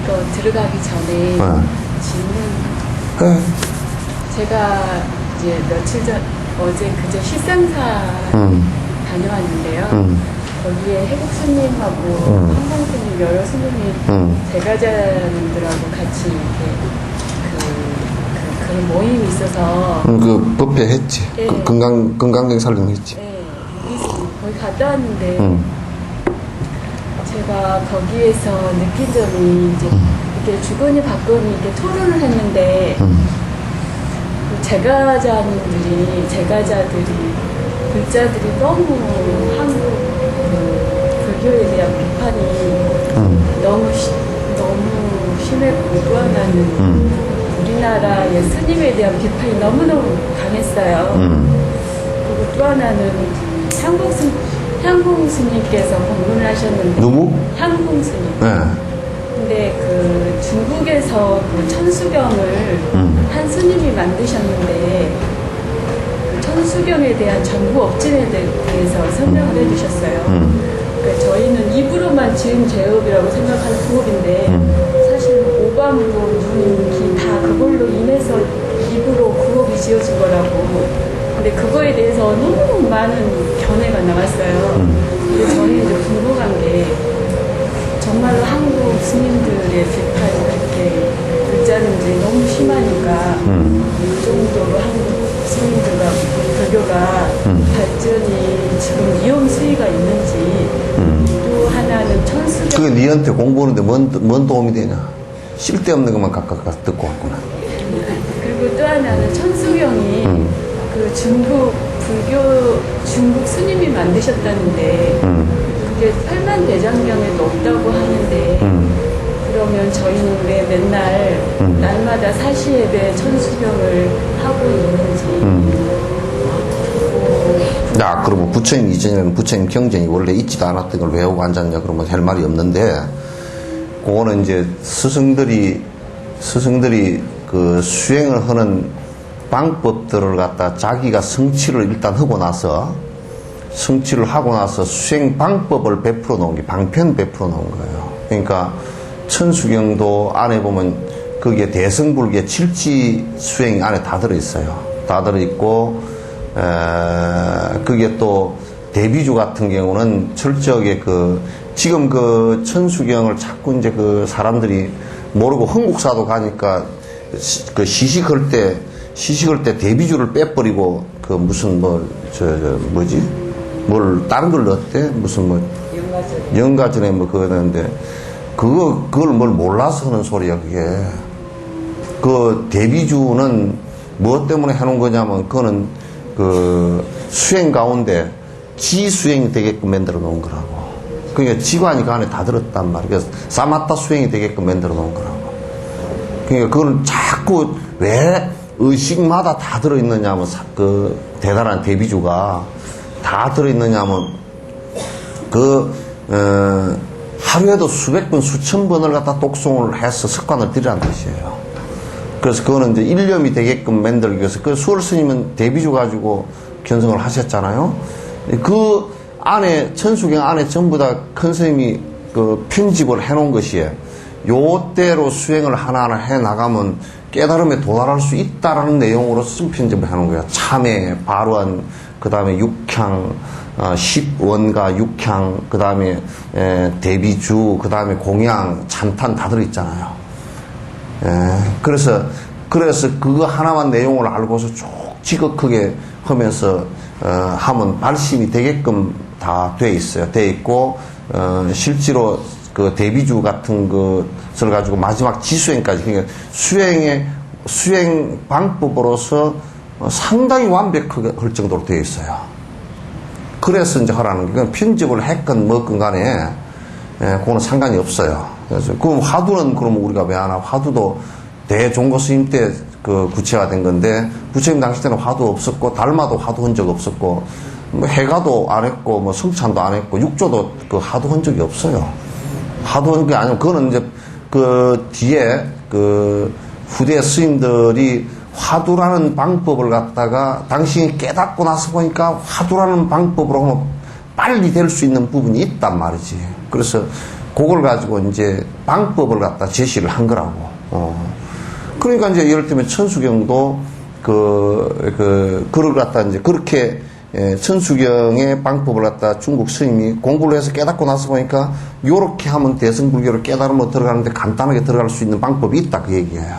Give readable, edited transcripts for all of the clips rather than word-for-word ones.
이거 들어가기 전에 질문. 제가 이제 며칠 전, 그제 실상사 다녀왔는데요. 거기에 해국 스님하고 한국 스님, 여러 스님이 제가자님들하고 같이 이렇게 그런 모임이 있어서. 그 법회 했지. 네. 건강경 살림 했지. 네. 거기 갔다 왔는데. 제가 거기에서 느낀 점이 이제 이렇게 주거니 받거니 이렇게 토론을 했는데 제가자들이 불자들이 너무 한국 불교에 대한 비판이 너무 심했고 또 하나는 우리나라의 스님에 대한 비판이 너무너무 강했어요. 그리고 또 하나는 향공 스님께서 방문을 하셨는데. 누구? 향공 스님. 네. 근데 그 중국에서 그 천수경을 한 스님이 만드셨는데 그 천수경에 대한 정부 업진에 대해서 설명을 해주셨어요. 그러니까 저희는 입으로만 지은 제업이라고 생각하는 부업인데 사실 오감으로 눈, 귀 다 그걸로 인해서 입으로 부업이 지어진 거라고. 근데 그거에 대해서 너무 많은 견해가 나왔어요. 근데 저는 이제 궁금한 게 정말로 한국 스님들의 비판이 그렇게 불자는지 너무 심하니까 이 정도로 한국 스님들과 불교가 발전이 지금 위험 수위가 있는지 또 하나는 천수경. 그게 니한테 공부하는데 뭔 도움이 되냐? 쓸데없는 것만 각각 듣고 왔구나. 그리고 또 하나는 천수경이 그 중국 스님이 만드셨다는데 그게 팔만대장경에도 없다고 하는데 그러면 저희는 왜 맨날 날마다 사시예배 천수경을 하고 있는지. 야, 그러면 부처님 이전에는 부처님 경전이 원래 있지도 않았던 걸 외우고 앉았냐? 그러면 할 말이 없는데, 그거는 이제 스승들이 그 수행을 하는 방법들을 갖다 자기가 성취를 일단 하고 나서 수행 방법을 베풀어 놓은 게 방편 베풀어 놓은 거예요. 그러니까 천수경도 안에 보면 거기에 대승불계 칠지 수행이 안에 다 들어있어요. 다 들어있고, 그게 또 대비주 같은 경우는 철저하게 지금 그 천수경을 자꾸 이제 그 사람들이 모르고 흥국사도 가니까 그 시식할 때 대비주를 빼버리고 그 무슨 다른 걸 넣었대? 무슨 영가전에 그거 넣었는데 그걸 뭘 몰라서 하는 소리야, 그게. 그 대비주는 무엇 때문에 해놓은 거냐면 그거는 그 수행 가운데 지수행이 되게끔 만들어 놓은 거라고. 그러니까 지관이 그 안에 다 들었단 말이야. 그래서 사마타 수행이 되게끔 만들어 놓은 거라고. 그러니까 그거는 자꾸 왜 의식마다 다 들어있느냐면 그 대단한 대비주가 다 들어있느냐면 하루에도 수백 번 수천 번을 갖다 독송을 해서 습관을 들이란 뜻이에요. 그래서 그거는 이제 일념이 되게끔 만들기 위해서 그 수월 스님은 대비주 가지고 견성을 하셨잖아요. 그 안에 천수경 안에 전부 다 큰 스님이 그 편집을 해놓은 것이에요. 요대로 수행을 하나하나 해 나가면 깨달음에 도달할 수 있다라는 내용으로 쓴 편집을 해놓은 거예요. 참회, 발원, 그 다음에 육향, 10원가 육향, 그 다음에 대비주, 그 다음에 공양, 찬탄 다 들어있잖아요. 그래서 그거 하나만 내용을 알고서 쭉 지극하게 하면서 하면 발심이 되게끔 다 돼 있어요. 돼 있고 실제로 그 대비주 같은 것을 가지고 마지막 지수행까지, 그러니까 수행 방법으로서 상당히 완벽하게 할 정도로 되어 있어요. 그래서 이제 하라는 게, 그냥 편집을 했건 뭐건 간에, 그거는 상관이 없어요. 그래서, 그럼 화두는 그러면 우리가 왜 하나? 화두도 대종고 스님 때 그 구체화된 건데, 부처님 당시 때는 화두 없었고, 달마도 화두 한 적 없었고, 뭐 해가도 안 했고, 뭐 성찬도 안 했고, 육조도 그 하도 한 적이 없어요. 하도 한 게 아니고, 그거는 이제 그 뒤에 그 후대 스님들이 화두라는 방법을 갖다가 당신이 깨닫고 나서 보니까 화두라는 방법으로 하면 빨리 될 수 있는 부분이 있단 말이지. 그래서 그걸 가지고 이제 방법을 갖다 제시를 한 거라고. 그러니까 이제 예를 들면 천수경도 그걸 갖다 이제 그렇게 천수경의 방법을 갖다 중국 스님이 공부를 해서 깨닫고 나서 보니까 요렇게 하면 대승불교를 깨달으면 들어가는데 간단하게 들어갈 수 있는 방법이 있다 그 얘기예요.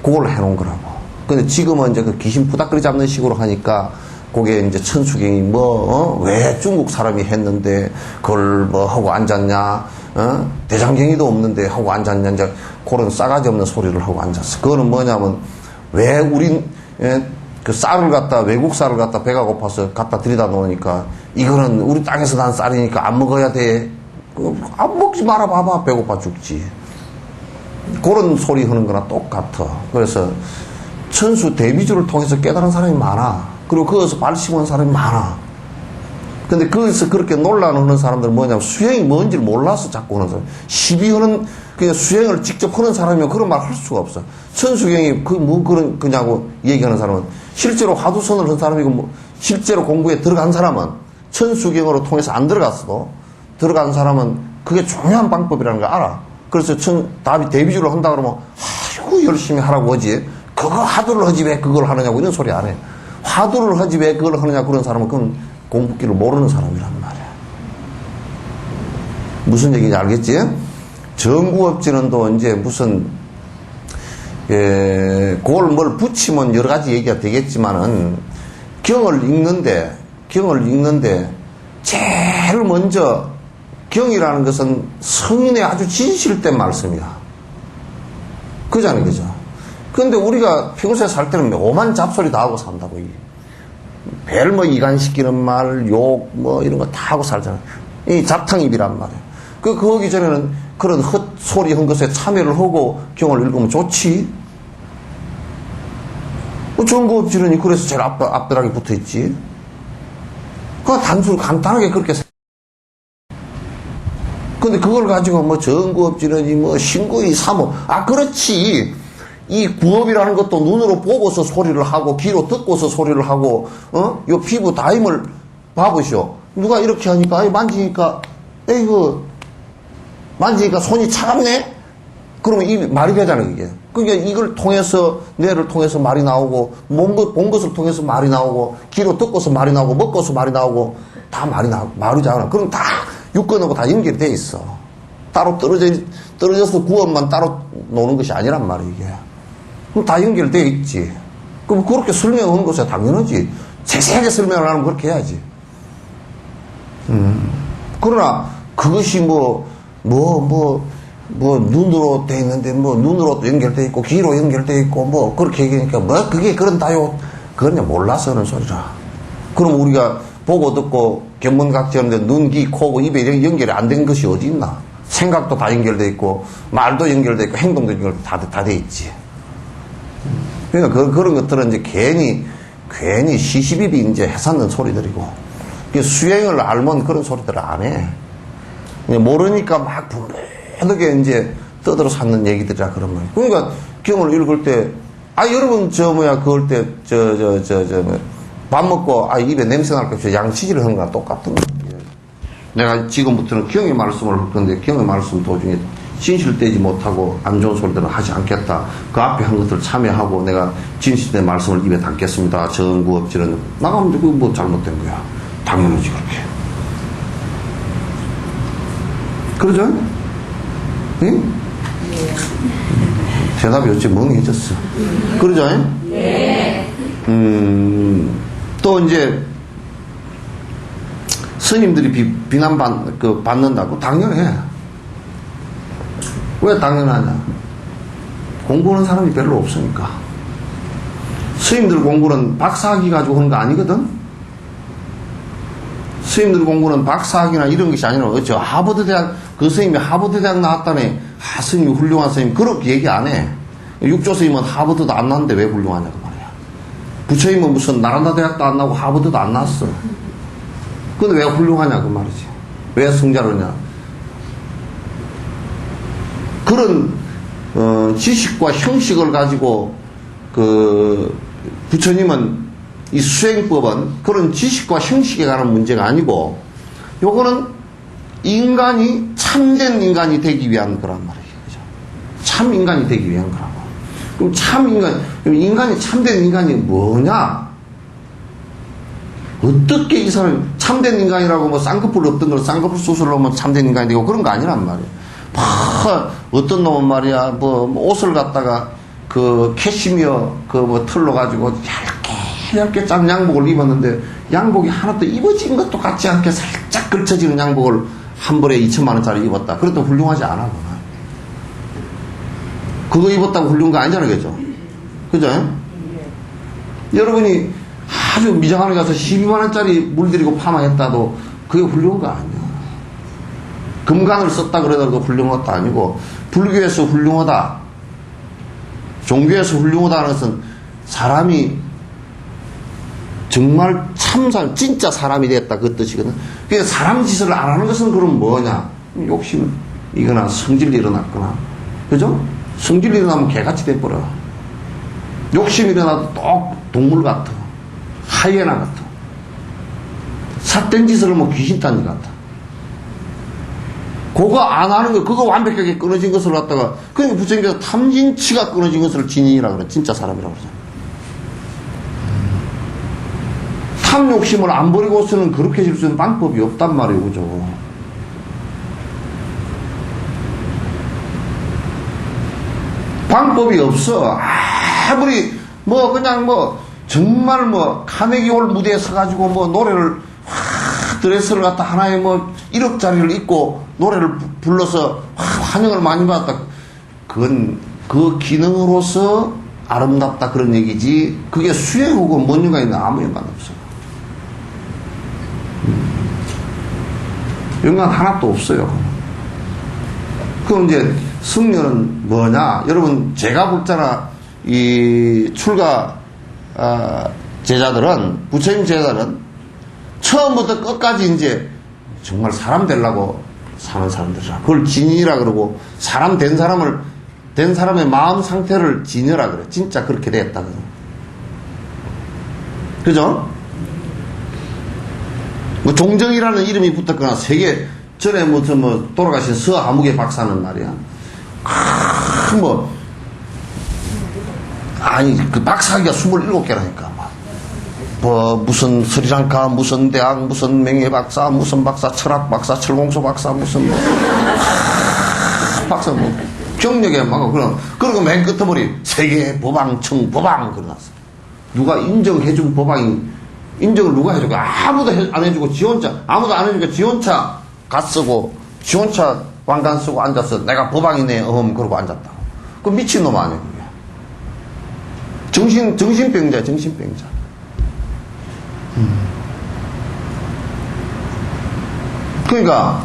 그걸 해놓은 거라고. 근데 지금은 이제 그 귀신 부닥거리 잡는 식으로 하니까 그게 이제 천수경이 왜 중국 사람이 했는데 그걸 뭐 하고 앉았냐, 대장경이도 없는데 하고 앉았냐, 이제 그런 싸가지 없는 소리를 하고 앉았어. 그거는 뭐냐면 왜 우린, 그 쌀을 갖다, 외국 쌀을 갖다 배가 고파서 갖다 들이다 놓으니까 이거는 우리 땅에서 난 쌀이니까 안 먹어야 돼. 안 먹지 말아 봐봐. 배고파 죽지. 그런 소리 하는 거나 똑같아. 그래서 천수 대비주를 통해서 깨달은 사람이 많아. 그리고 거기서 발심하는 사람이 많아. 근데 거기서 그렇게 논란하는 사람들은 뭐냐면 수행이 뭔지를 몰라서 자꾸 하는 사람. 시비하는, 그냥 수행을 직접 하는 사람이면 그런 말 할 수가 없어. 천수경이 그런 거냐고 얘기하는 사람은 실제로 화두선을 한 사람이고 뭐 실제로 공부에 들어간 사람은 천수경으로 통해서 안 들어갔어도 들어간 사람은 그게 중요한 방법이라는 걸 알아. 그래서 답이 대비주를 한다 그러면 아이고 열심히 하라고 하지. 그거 화두를 하지 왜 그걸 하느냐고 이런 소리 안 해. 화두를 하지 왜 그걸 하느냐 그런 사람은 그건 공부길을 모르는 사람이란 말이야. 무슨 얘기인지 알겠지? 정구업지는 또 이제 무슨 그걸 뭘 붙이면 여러 가지 얘기가 되겠지만은 경을 읽는데 제일 먼저 경이라는 것은 성인의 아주 진실된 말씀이야. 그잖아요, 그죠? 근데 우리가 평소에 살 때는 오만 잡소리 다 하고 산다고. 별 뭐 이간시키는 말, 욕, 뭐 이런 거 다 하고 살잖아. 이 잡탕입이란 말이야. 그러기 전에는 그런 헛소리 한 것에 참여를 하고 경을 읽으면 좋지. 정구업지론이 그래서 제일 앞벼락에 붙어 있지. 간단하게 그렇게 근데 그걸 가지고 뭐 정구업지론이 뭐 신구이 사모. 그렇지. 이 구업이라는 것도 눈으로 보고서 소리를 하고 귀로 듣고서 소리를 하고 요 피부 다임을 봐보시오. 누가 이렇게 하니까 만지니까 만지니까 손이 차갑네. 그러면 이 말이 되잖아요, 이게. 그러니까 이걸 통해서 뇌를 통해서 말이 나오고 본 것을 통해서 말이 나오고 귀로 듣고서 말이 나오고 먹고서 말이 나오고 다 말이잖아. 그럼 다 육건하고 다 연결이 돼 있어. 따로 떨어져서 구업만 따로 노는 것이 아니란 말이야, 이게. 그럼 다 연결되어 있지. 그럼 그렇게 설명하는 것이 당연하지. 세세하게 설명을 하면 그렇게 해야지. 그러나 그것이 눈으로 돼 있는데, 눈으로 연결돼 있고, 귀로 연결돼 있고, 그렇게 얘기하니까, 그게 그런다요. 그건 몰라서 하는 소리라. 그럼 우리가 보고 듣고, 견문각지 하는데, 눈, 귀, 코, 입에 연결이 안 된 것이 어디 있나? 생각도 다 연결돼 있고, 말도 연결돼 있고, 행동도 다 돼 있지. 그러니까 그런 것들은 이제 괜히 시시비비 이제 해삼는 소리들이고, 수행을 알면 그런 소리들을 안 해. 모르니까 막 분명하게 이제 떠들어 찾는 얘기들이라 그런 말이야. 그러니까 경을 읽을 때, 여러분 그럴 때, 밥 먹고, 입에 냄새 날까 봐 양치질을 하는 거랑 똑같은 거야. 내가 지금부터는 경의 말씀을 할 건데, 경의 말씀 도중에 진실되지 못하고 안 좋은 소리들은 하지 않겠다. 그 앞에 한 것들 참여하고 내가 진실된 말씀을 입에 담겠습니다. 정구업질은 나가면 그거 뭐 잘못된 거야. 당연하지 그렇게. 그러죠? 응? 대답이 어찌 멍해졌어. 그러죠? 네. 또 이제 스님들이 받는다고? 당연해. 왜 당연하냐? 공부하는 사람이 별로 없으니까. 스님들 공부는 박사학위 가지고 하는 거 아니거든? 스님들 공부는 박사학위나 이런 것이 아니라, 하버드 대학, 그 스님이 하버드 대학 나왔다네. 스님이 훌륭한 스님. 그렇게 얘기 안 해. 육조 스님은 하버드도 안 나왔는데 왜 훌륭하냐고 말이야. 부처님은 무슨 나란다 대학도 안 나오고 하버드도 안 나왔어. 근데 왜 훌륭하냐 그 말이지. 왜 성자로냐. 그런 지식과 형식을 가지고 그 부처님은 이 수행법은 그런 지식과 형식에 관한 문제가 아니고 요거는 인간이 참된 인간이 되기 위한 거란 말이에요. 그죠? 참 인간이 되기 위한 거라고. 그럼 그럼 인간이 참된 인간이 뭐냐? 어떻게 이 사람이 참된 인간이라고 뭐 쌍꺼풀 없던 걸 쌍꺼풀 수술을 하면 참된 인간이 되고 그런 거 아니란 말이에요. 어떤 놈은 말이야, 뭐 옷을 갖다가 그 캐시미어 그 뭐 털로 가지고 얇게 짠 양복을 입었는데 양복이 하나도 입어진 것도 같지 않게 살짝 걸쳐지는 양복을 한 벌에 2천만 원짜리 입었다. 그래도 훌륭하지 않아. 그거 입었다고 훌륭한 거 아니잖아요. 그죠? 그죠? 여러분이 아주 미장원에 가서 12만 원짜리 물들이고 파마했다도 그게 훌륭한 거 아니야. 금관을 썼다 그러더라도 훌륭한 것도 아니고 불교에서 훌륭하다, 종교에서 훌륭하다는 것은 사람이 정말 참사람, 진짜 사람이 됐다 그 뜻이거든. 그러니까 사람 짓을 안 하는 것은 그럼 뭐냐? 욕심이거나 성질이 일어났거나, 그죠? 성질이 일어나면 개같이 돼버려. 욕심이 일어나도 또 동물 같아. 하이에나 같아. 삿된 짓을 하면 귀신 딴지 같아. 그거 안 하는 거, 그거 완벽하게 끊어진 것을 갖다가, 그러니까 부처님께서 탐진치가 끊어진 것을 진인이라고 그래. 진짜 사람이라고 그러죠. 탐 욕심을 안 버리고서는 그렇게 질 수 있는 방법이 없단 말이에요. 그죠? 방법이 없어. 아무리, 그냥 정말 카네기 홀 무대에 서가지고 노래를, 드레스를 갖다 하나에 1억짜리를 입고 노래를 불러서 환영을 많이 받았다. 그건 그 기능으로서 아름답다 그런 얘기지. 그게 수행하고 뭔 연관이 있나 아무 연관 없어요. 연관 하나도 없어요. 그럼 이제 승려는 뭐냐? 여러분 제가 볼때나 이 출가 제자들은, 부처님 제자들은 처음부터 끝까지 이제 정말 사람 되려고 사는 사람들이라. 그걸 진이라 그러고, 사람 된 사람의 마음 상태를 진여라 그래. 진짜 그렇게 됐다. 그죠? 종정이라는 이름이 붙었거나, 세계 전에 돌아가신 서아무개 박사는 말이야. 그 박사기가 27개라니까. 무슨 스리랑카, 무슨 대학, 무슨 명예박사, 무슨 박사, 철학 박사, 철공소 박사, 무슨 박사 경력에 그러고 맨 끝머리 세계 법왕청 법왕 그러놨어. 누가 인정해준 법왕이, 인정을 누가 해주고, 아무도 안 해주고 아무도 안 해주니까 지 혼자 갓쓰고 지 혼자 왕관 쓰고 앉았어. 내가 법왕이네 그러고 앉았다고. 그 미친놈 아니야 그게. 정신병자야. 정신병자. 그러니까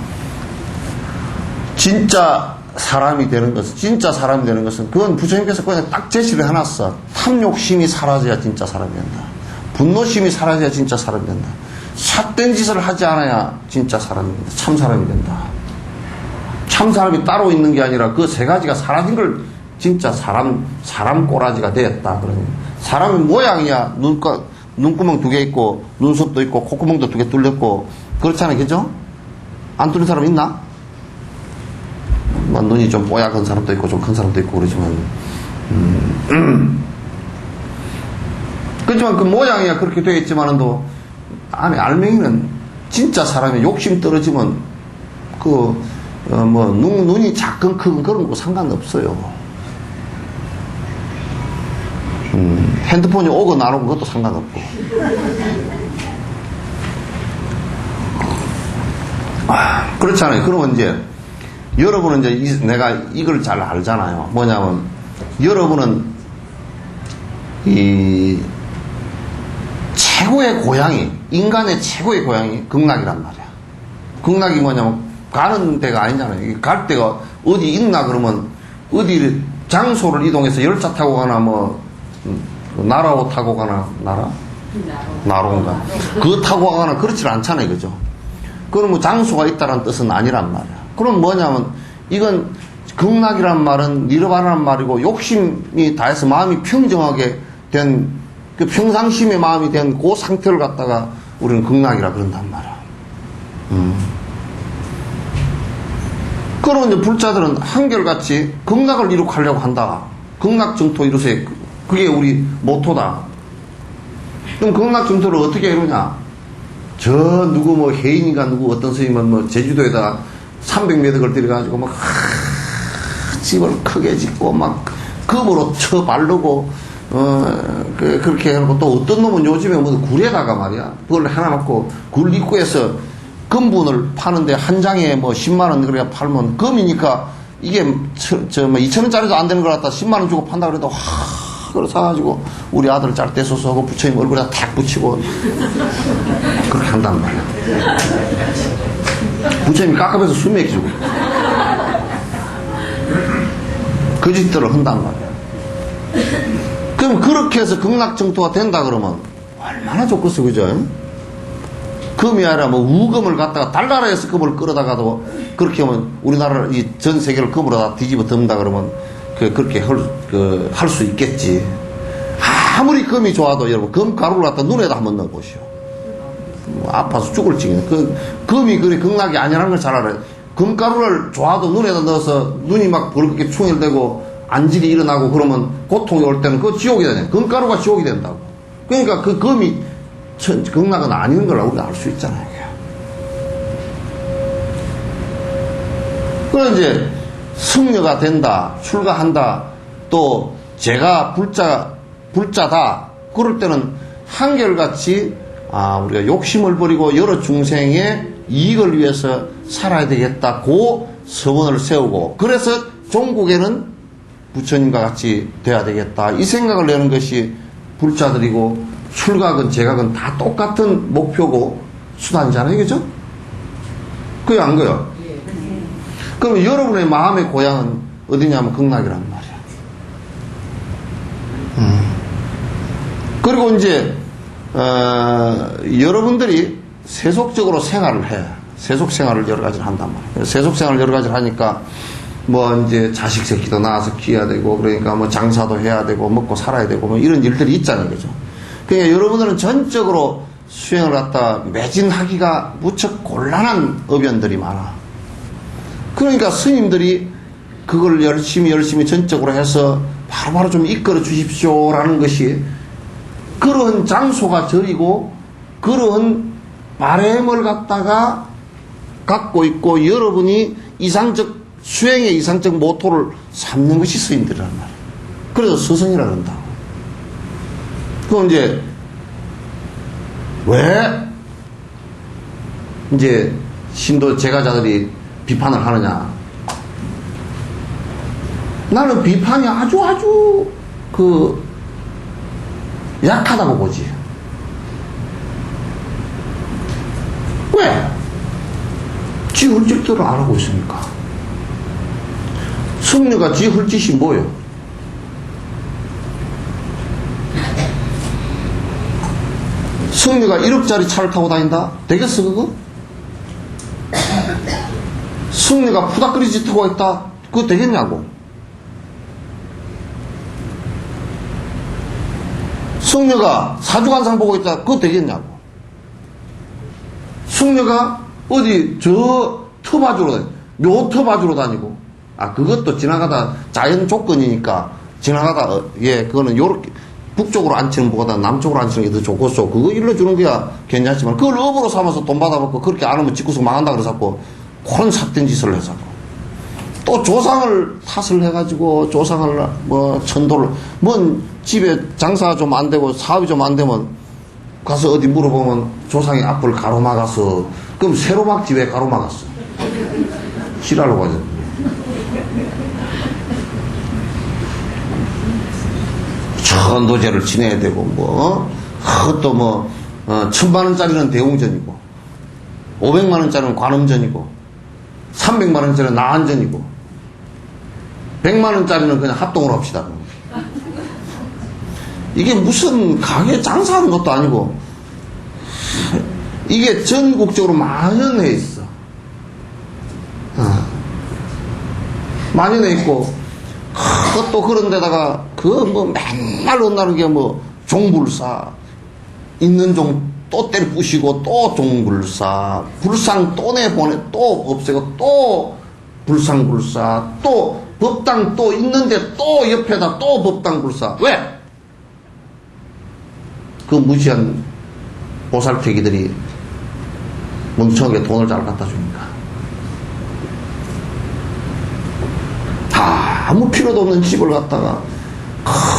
진짜 사람이 되는 것은 그건 부처님께서 그냥 딱 제시를 해놨어. 탐욕심이 사라져야 진짜 사람이 된다. 분노심이 사라져야 진짜 사람이 된다. 삿된 짓을 하지 않아야 진짜 사람이 된다. 참 사람이 된다. 참 사람이 따로 있는 게 아니라 그 세 가지가 사라진 걸 진짜 사람 꼬라지가 되었다. 그러니 사람의 모양이야. 눈구멍 2개 있고, 눈썹도 있고, 콧구멍도 2개 뚫렸고, 그렇잖아요. 그죠? 안 뚫린 사람 있나? 눈이 좀 뽀얗은 사람도 있고, 좀 큰 사람도 있고, 그러지만, 그렇지만 그 모양이야 그렇게 되어 있지만도, 안에 알맹이는 진짜 사람의 욕심 떨어지면, 눈이 작건 크건 그런 거 상관없어요. 핸드폰이 오고 나오고 그것도 상관없고. 그렇잖아요. 그러면 이제 여러분은 내가 이걸 잘 알잖아요. 뭐냐면 여러분은 이 최고의 고향이, 인간의 최고의 고향이 극락이란 말이야. 극락이 뭐냐면 가는 데가 아니잖아요. 갈 데가 어디 있나 그러면 어디 장소를 이동해서 열차 타고 가나 나라호 타고 가나, 나로인가? 그거 타고 가거나 그렇지 않잖아요. 그죠? 그건 뭐 장소가 있다는 뜻은 아니란 말이야. 그럼 뭐냐면 이건 극락이란 말은 니르바나란 말이고 욕심이 다해서 마음이 평정하게 된 그 평상심의 마음이 된 그 상태를 갖다가 우리는 극락이라 그런단 말이야. 그러면 이제 불자들은 한결같이 극락을 이룩하려고 한다. 극락 정토 이루세. 그게 우리 모토다. 그럼 극락 정토를 어떻게 이루냐? 저 누구 뭐 혜인이가 누구 어떤 스님은 뭐 제주도에다 300매덕을 들여가지고 막 집을 크게 짓고 막 금으로 쳐 바르고 그렇게 해놓고 또 어떤 놈은 요즘에 뭐 굴에다가 말이야 그걸 해놔놓고 굴 입구에서 금분을 파는데 한 장에 뭐 10만원 그래 팔면 금이니까 이게 뭐 2,000원짜리도 안 되는 걸 갖다 10만원 주고 판다 그래도 그걸 사가지고 우리 아들 짤 때 써서 하고 부처님 얼굴에다 탁 붙이고 그렇게 한단 말이야. 부처님이 깝깝해서 숨 막히고 그 짓들을 한단 말이야. 그럼 그렇게 해서 극락정토가 된다 그러면 얼마나 좋겠어, 그죠? 금이 아니라 뭐 우금을 갖다가 달나라에서 금을 끌어다가도 그렇게 하면 우리나라 이 전 세계를 금으로 다 뒤집어 덮는다 그러면 그렇게 할 수 있겠지. 아무리 금이 좋아도 여러분 금가루를 갖다 눈에다 한번 넣어보시오. 뭐 아파서 죽을 지경. 금이 그리 극락이 아니라는 걸 잘 알아요. 금가루를 좋아도 눈에다 넣어서 눈이 막 벌겋게 충혈되고 안질이 일어나고 그러면 고통이 올 때는 그거 지옥이 되네. 금가루가 지옥이 된다고. 그러니까 그 금이 극락은 아닌 걸 우리가 알 수 있잖아요. 그럼 이제 승려가 된다, 출가한다, 또 제가 불자다. 그럴 때는 한결같이 우리가 욕심을 버리고 여러 중생의 이익을 위해서 살아야 되겠다. 그 서원을 세우고 그래서 종국에는 부처님과 같이 돼야 되겠다. 이 생각을 내는 것이 불자들이고 출각은 제각은 다 똑같은 목표고 수단이잖아요. 그죠? 그게 안 거요? 그럼 여러분의 마음의 고향은 어디냐면 극락이란 말이야. 그리고 이제 여러분들이 세속적으로 생활을 해. 세속 생활을 여러 가지를 한단 말이야. 세속 생활을 여러 가지를 하니까 뭐 이제 자식 새끼도 낳아서 키워야 되고 그러니까 뭐 장사도 해야 되고 먹고 살아야 되고 뭐 이런 일들이 있잖아요. 그죠? 그러니까 여러분들은 전적으로 수행을 갖다 매진하기가 무척 곤란한 어변들이 많아. 그러니까 스님들이 그걸 열심히 전적으로 해서 바로바로 좀 이끌어 주십시오라는 것이 그런 장소가 저리고 그런 바램을 갖다가 갖고 있고 여러분이 수행의 이상적 모토를 삼는 것이 스님들이란 말이에요. 그래서 스승이라 그런다고. 그럼 이제 왜 이제 신도 제가자들이 비판을 하느냐? 나는 비판이 아주 약하다고 보지. 왜? 지 훌직들을 안 하고 있으니까. 승려가 지 훌짓이 뭐예요? 승려가 1억짜리 차를 타고 다닌다? 되겠어 그거? 승려가 푸닥거리 짓 하고 있다? 그거 되겠냐고? 승려가 사주관상 보고 있다? 그거 되겠냐고? 승려가 어디 저 터바주로 다니고 묘터바주로 다니고 그것도 지나가다 자연 조건이니까 지나가다 그거는 요렇게 북쪽으로 앉히는 것보다 남쪽으로 앉히는 게 더 좋겠어. 그거 일러주는 거야 괜찮지만 그걸 업으로 삼아서 돈 받아먹고 그렇게 안 하면 집구석 망한다 그래서 그런 삿된 짓을 해서 또 조상을 탓을 해가지고 조상을 뭐 천도를 뭔 집에 장사가 좀 안 되고 사업이 좀 안 되면 가서 어디 물어보면 조상이 앞을 가로막아서 그럼 새로 막지 왜 가로막았어? 싫어하려고 하죠. 천도제를 지내야 되고 그것도 1,000만원짜리는 대웅전이고 500만원짜리는 관음전이고 300만원짜리는 나한전이고 100만원짜리는 그냥 합동으로 합시다. 이게 무슨 가게 장사하는 것도 아니고 이게 전국적으로 만연해 있어. 만연해 있고, 또 그런 데다가, 맨날 온다는 게 종불사, 있는 종 또 때려 부시고, 또 종불사, 불상 또 내보내, 또 없애고, 또 불상불사, 또 법당 또 있는데 또 옆에다 또 법당불사. 왜? 그 무시한 보살태기들이 멍청하게 돈을 잘 갖다 주니까. 아무 필요도 없는 집을 갖다가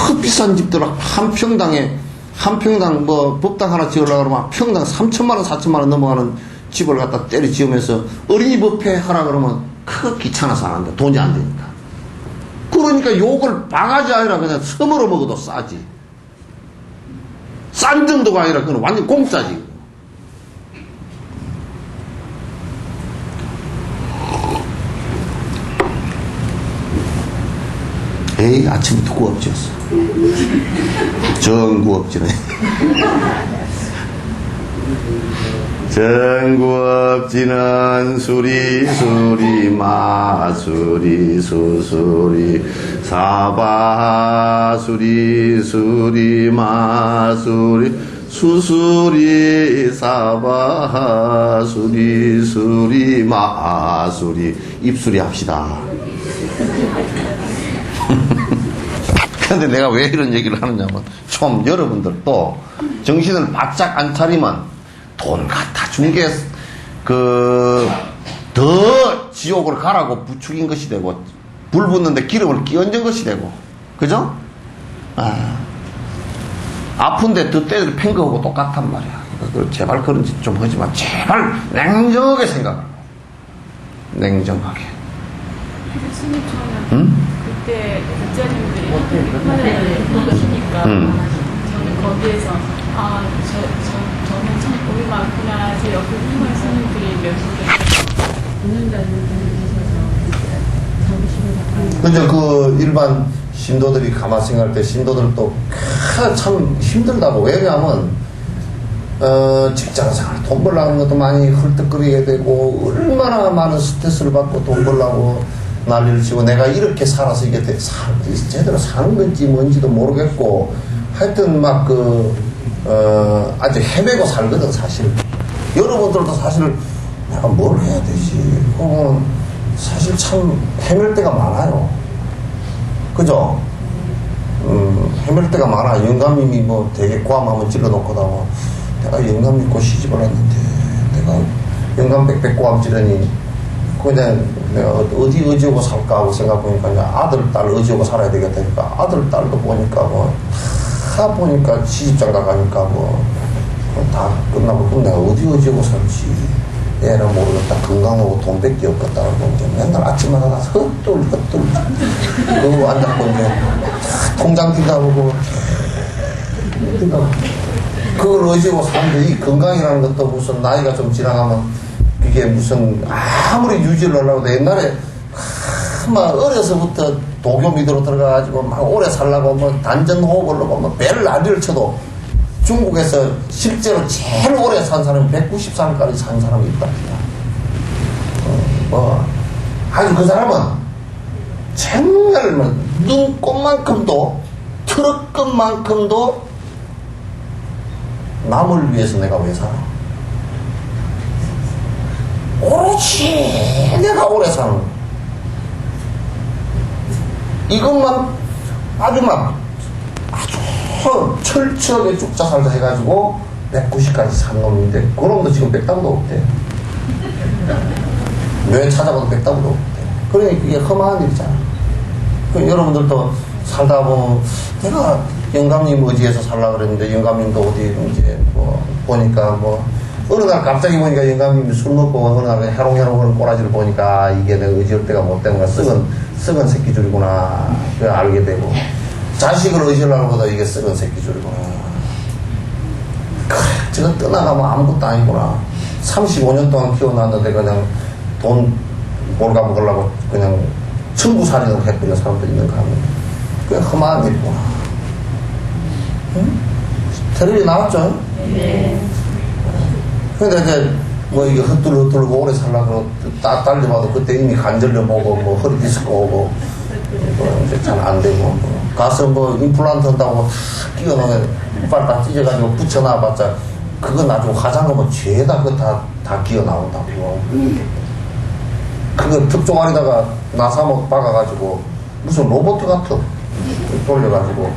그 비싼 집들 한 평당 법당 하나 지으려고 그러면 평당 3천만원 4천만원 넘어가는 집을 갖다 때려 지으면서 어린이 법회 하라 그러면 귀찮아서 안 한다. 돈이 안 되니까. 그러니까 욕을 바가지 아니라 그냥 섬으로 먹어도 싸지. 싼 정도가 아니라 그건 완전 공짜지. 에이, 아침부터 구업지였어. 정구업지네. 정구업지는 수리 마수리 수수리 사바수리 마수리 수수리 사바수리 마수리 입수리 합시다. 근데 내가 왜 이런 얘기를 하느냐면, 좀 여러분들도 정신을 바짝 안 차리면 돈 갖다 준 게, 더 지옥을 가라고 부추긴 것이 되고, 불 붙는데 기름을 끼얹은 것이 되고, 그죠? 아픈데 더 때려 팬 거하고 똑같단 말이야. 제발 그런 짓 좀 하지 마. 제발 냉정하게 생각하고. 냉정하게. 스님처럼 그때 국자님들이 화내를 보시니까 저는 거기에서 저는 참 복이 많구나. 제 옆에 훌륭한 스님들이 몇 분이 듣는다는 분이 근데 그 일반 신도들이 가만 생각할 때 신도들도 참 힘들다고. 왜냐하면 직장생활 돈 벌려는 것도 많이 헐떡거리게 되고, 얼마나 많은 스트레스를 받고 돈 벌려고 난리를 치고, 내가 이렇게 살아서 이게 제대로 사는 건지 뭔지도 모르겠고, 하여튼 아주 헤매고 살거든, 사실. 여러분들도 사실 내가 뭘 해야 되지? 사실 참 헤맬 때가 많아요. 그죠? 헤맬 때가 많아. 영감님이 되게 고함 한번 찔러놓고다가, 내가 영감 믿고 시집을 했는데, 내가 영감 빽빽 고함 찌르니, 그냥 내가 어디 의지하고 살까 하고 생각해보니까, 이제 아들, 딸 의지하고 살아야 되겠다니까, 아들, 딸도 보니까 다 보니까 시집장가 가니까 다 끝나고, 그럼 내가 어디 의지하고 살지? 애는 모르겠다. 건강하고 돈밖에 없겠다. 그러고 이제 맨날 아침마다 가서 헛둘. 그거 앉았고, 이제 통장 뛴다고 그걸 의지하고 사는데, 이 건강이라는 것도 무슨 나이가 좀 지나가면 그게 무슨 아무리 유지를 하려고 해도 옛날에 막 어려서부터 도교 믿으러 들어가가지고 막 오래 살라고 단전 호흡을 하고 배를 난리를 쳐도 중국에서 실제로 제일 오래 산 사람이 190살까지 산 사람이 있다. 아주 그 사람은 정말 눈꽃만큼도 트럭끝만큼도 남을 위해서 내가 왜 살아? 오로지 내가 오래 사는 이것만 아주 철저하게 쭉 자살도 해가지고 190까지 산 놈인데, 그놈도 지금 100다구도 없대. 왜 찾아봐도 100다구도 없대. 그러니 그게 험한 일이잖아. 여러분들도 살다 보면, 내가 영감님 의지에서 살라 그랬는데, 영감님도 어디 이제 보니까 어느 날 갑자기 보니까 영감님이 술 먹고 어느 날 해롱해롱 하는 꼬라지를 보니까, 이게 내가 의지할 때가 못 된 거야. 썩은 새끼줄이구나. 그걸 알게 되고, 자식을 의지하려는 것보다 이게 썩은 새끼줄이구나. 그래, 저거 떠나가면 아무것도 아니구나. 35년 동안 키워놨는데 그냥 돈 몰가 먹으려고 그냥 천부살인을 해버리는 사람도 있는가 하면, 그게 험한 일이구나. 응? 텔레비 나왔죠? 네. 근데 이제 뭐 이게 헛둘러고 오래 살라고 딱 달려봐도 그때 이미 관절염 오고 뭐 허리 디스크 오고 뭐 이제 잘 안 되고 뭐 가서 뭐 임플란트 한다고 다 끼워놓으면 이빨 다 찢어가지고 붙여놔봤자 그거 나중에 화장하면 죄다 그거 다 끼어 나온다고. 그거 특종알에다가 나사목 박아가지고 무슨 로봇 같아 돌려가지고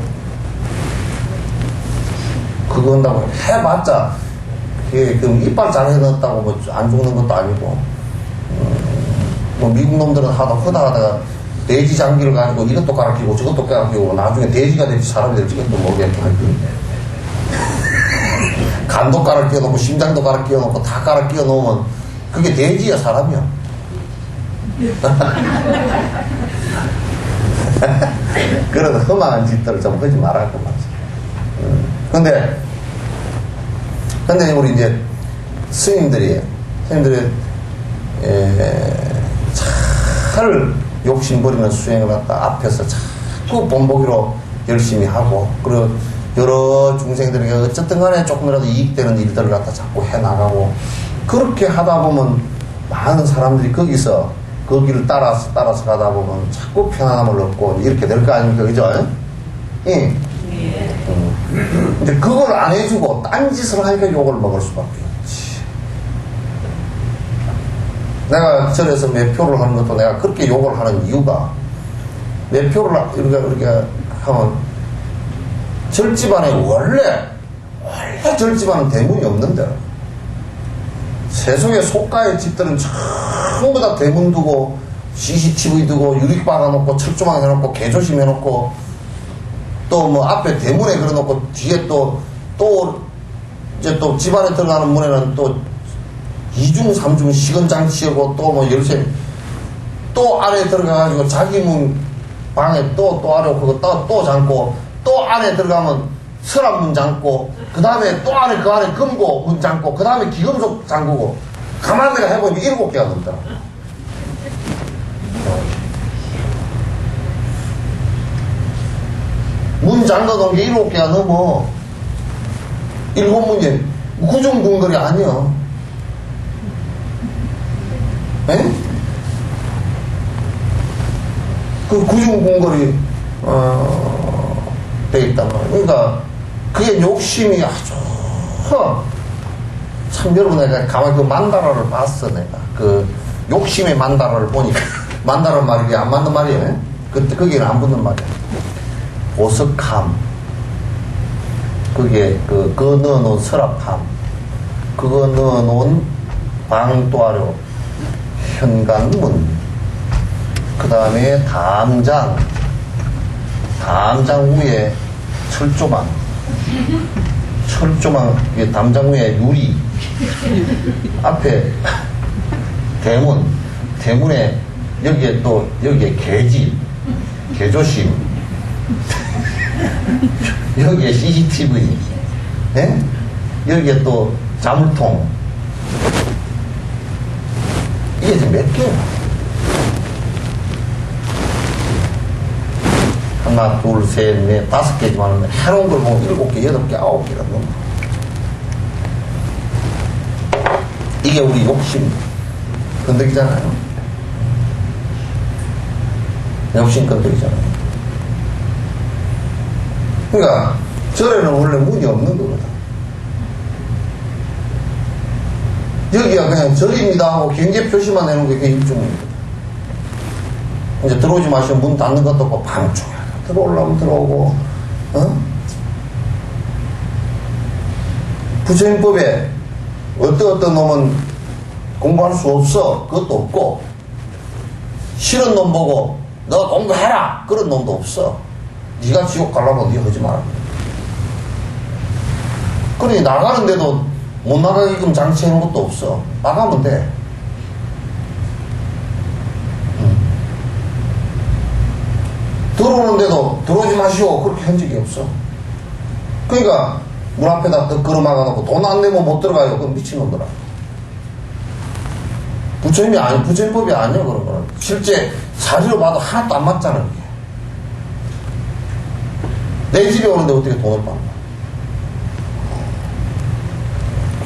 그거 한다고 해봤자 그게 그 이빨 잘 해놨다고 뭐 안 죽는 것도 아니고 뭐 미국 놈들은 하다가 돼지 장기를 가지고 이것도 갈아 끼고 저것도 갈아 끼고 나중에 돼지가 될지 사람이 될지 그것도 모르겠고 간도 갈아 끼워놓고 심장도 갈아 끼워놓고 다 갈아 끼워놓으면 그게 돼지야 사람이야. 그런 험한 짓들을 좀 하지 말라고 말이지. 근데 우리 이제 스님들이 잘 욕심부리는 수행을 갖다 앞에서 자꾸 본보기로 열심히 하고 그리고 여러 중생들에게 어쨌든 간에 조금이라도 이익되는 일들을 갖다 자꾸 해나가고 그렇게 하다 보면 많은 사람들이 거기서 그 길을 따라서 가다 보면 자꾸 편안함을 얻고 이렇게 될 거 아닙니까? 그죠? 예. 근데 그걸 안 해주고 딴 짓을 하니까 욕을 먹을 수밖에 없지. 내가 절에서 매표를 하는 것도 내가 그렇게 욕을 하는 이유가 매표를 이렇게 하면 절집안에 원래 절집안은 대문이 없는데 세속의 속가의 집들은 전부 다 대문 두고 CCTV 두고 유리 박아놓고 철조망 해놓고 개조심 해놓고 또 뭐 앞에 대문에 걸어놓고 뒤에 또 이제 또 집안에 들어가는 문에는 또 2중 3중 시건장치하고 또 뭐 열쇠 또 안에 들어가가지고 자기 문 방에 또 아래 그거 또 잠고 또 안에 들어가면 서랍 문 잠고 그 다음에 또 안에 그 안에 금고 문 잠고 그 다음에 기금속 잠그고 가만 내가 해보니까 7개가 넘더라. 문 잠궈놓은 게 7개가 넘어. 7문이 구중궁궐이 아니야. 에? 그 구중궁궐이 되겠단 말이야. 그러니까 그게 욕심이 아주 참 여러분 내가 가만히 그 만다라를 봤어 내가 그 욕심의 만다라를 보니까 만다라 말이 안 맞는 말이에요. 그때 거기는 안 붙는 말이야. 보석함 그게 그거 넣어놓은 서랍함 그거 넣어놓은 방도아료 현관문 그 다음에 담장 위에 철조망 이게 담장 위에 유리 앞에 대문에 여기에 개조심 여기에 CCTV 네? 여기에 또 자물통 이게 지금 몇 개야? 하나, 둘, 셋, 넷, 5개지만 해놓은 걸 보면 7개, 8개, 9개가 넘어. 이게 우리 욕심 건더기잖아요. 욕심 건더기잖아요. 그러니까 절에는 원래 문이 없는 거거든. 여기가 그냥 절입니다 하고 경계 표시만 해놓은 게 그게 일종입니다. 이제 들어오지 마시면 문 닫는 것도 없고 밤중에 들어오려면 들어오고 부처님법에 어떤 놈은 공부할 수 없어 그것도 없고 싫은 놈 보고 너 공부해라 그런 놈도 없어. 네가 지옥 가려면 네가 하지 마라. 그러니 나가는데도 못 나가게끔 장치해놓은 것도 없어. 나가면 돼. 들어오는데도 들어오지 마시오 그렇게 한 적이 없어. 그러니까 문 앞에다 걸어막아놓고 돈 안 내면 못 들어가요. 그럼 미친놈들아. 부처님법이 아니야 그런 거는. 실제 사리로 봐도 하나도 안 맞잖아 이게. 내 집에 오는데 어떻게 돈을 받나.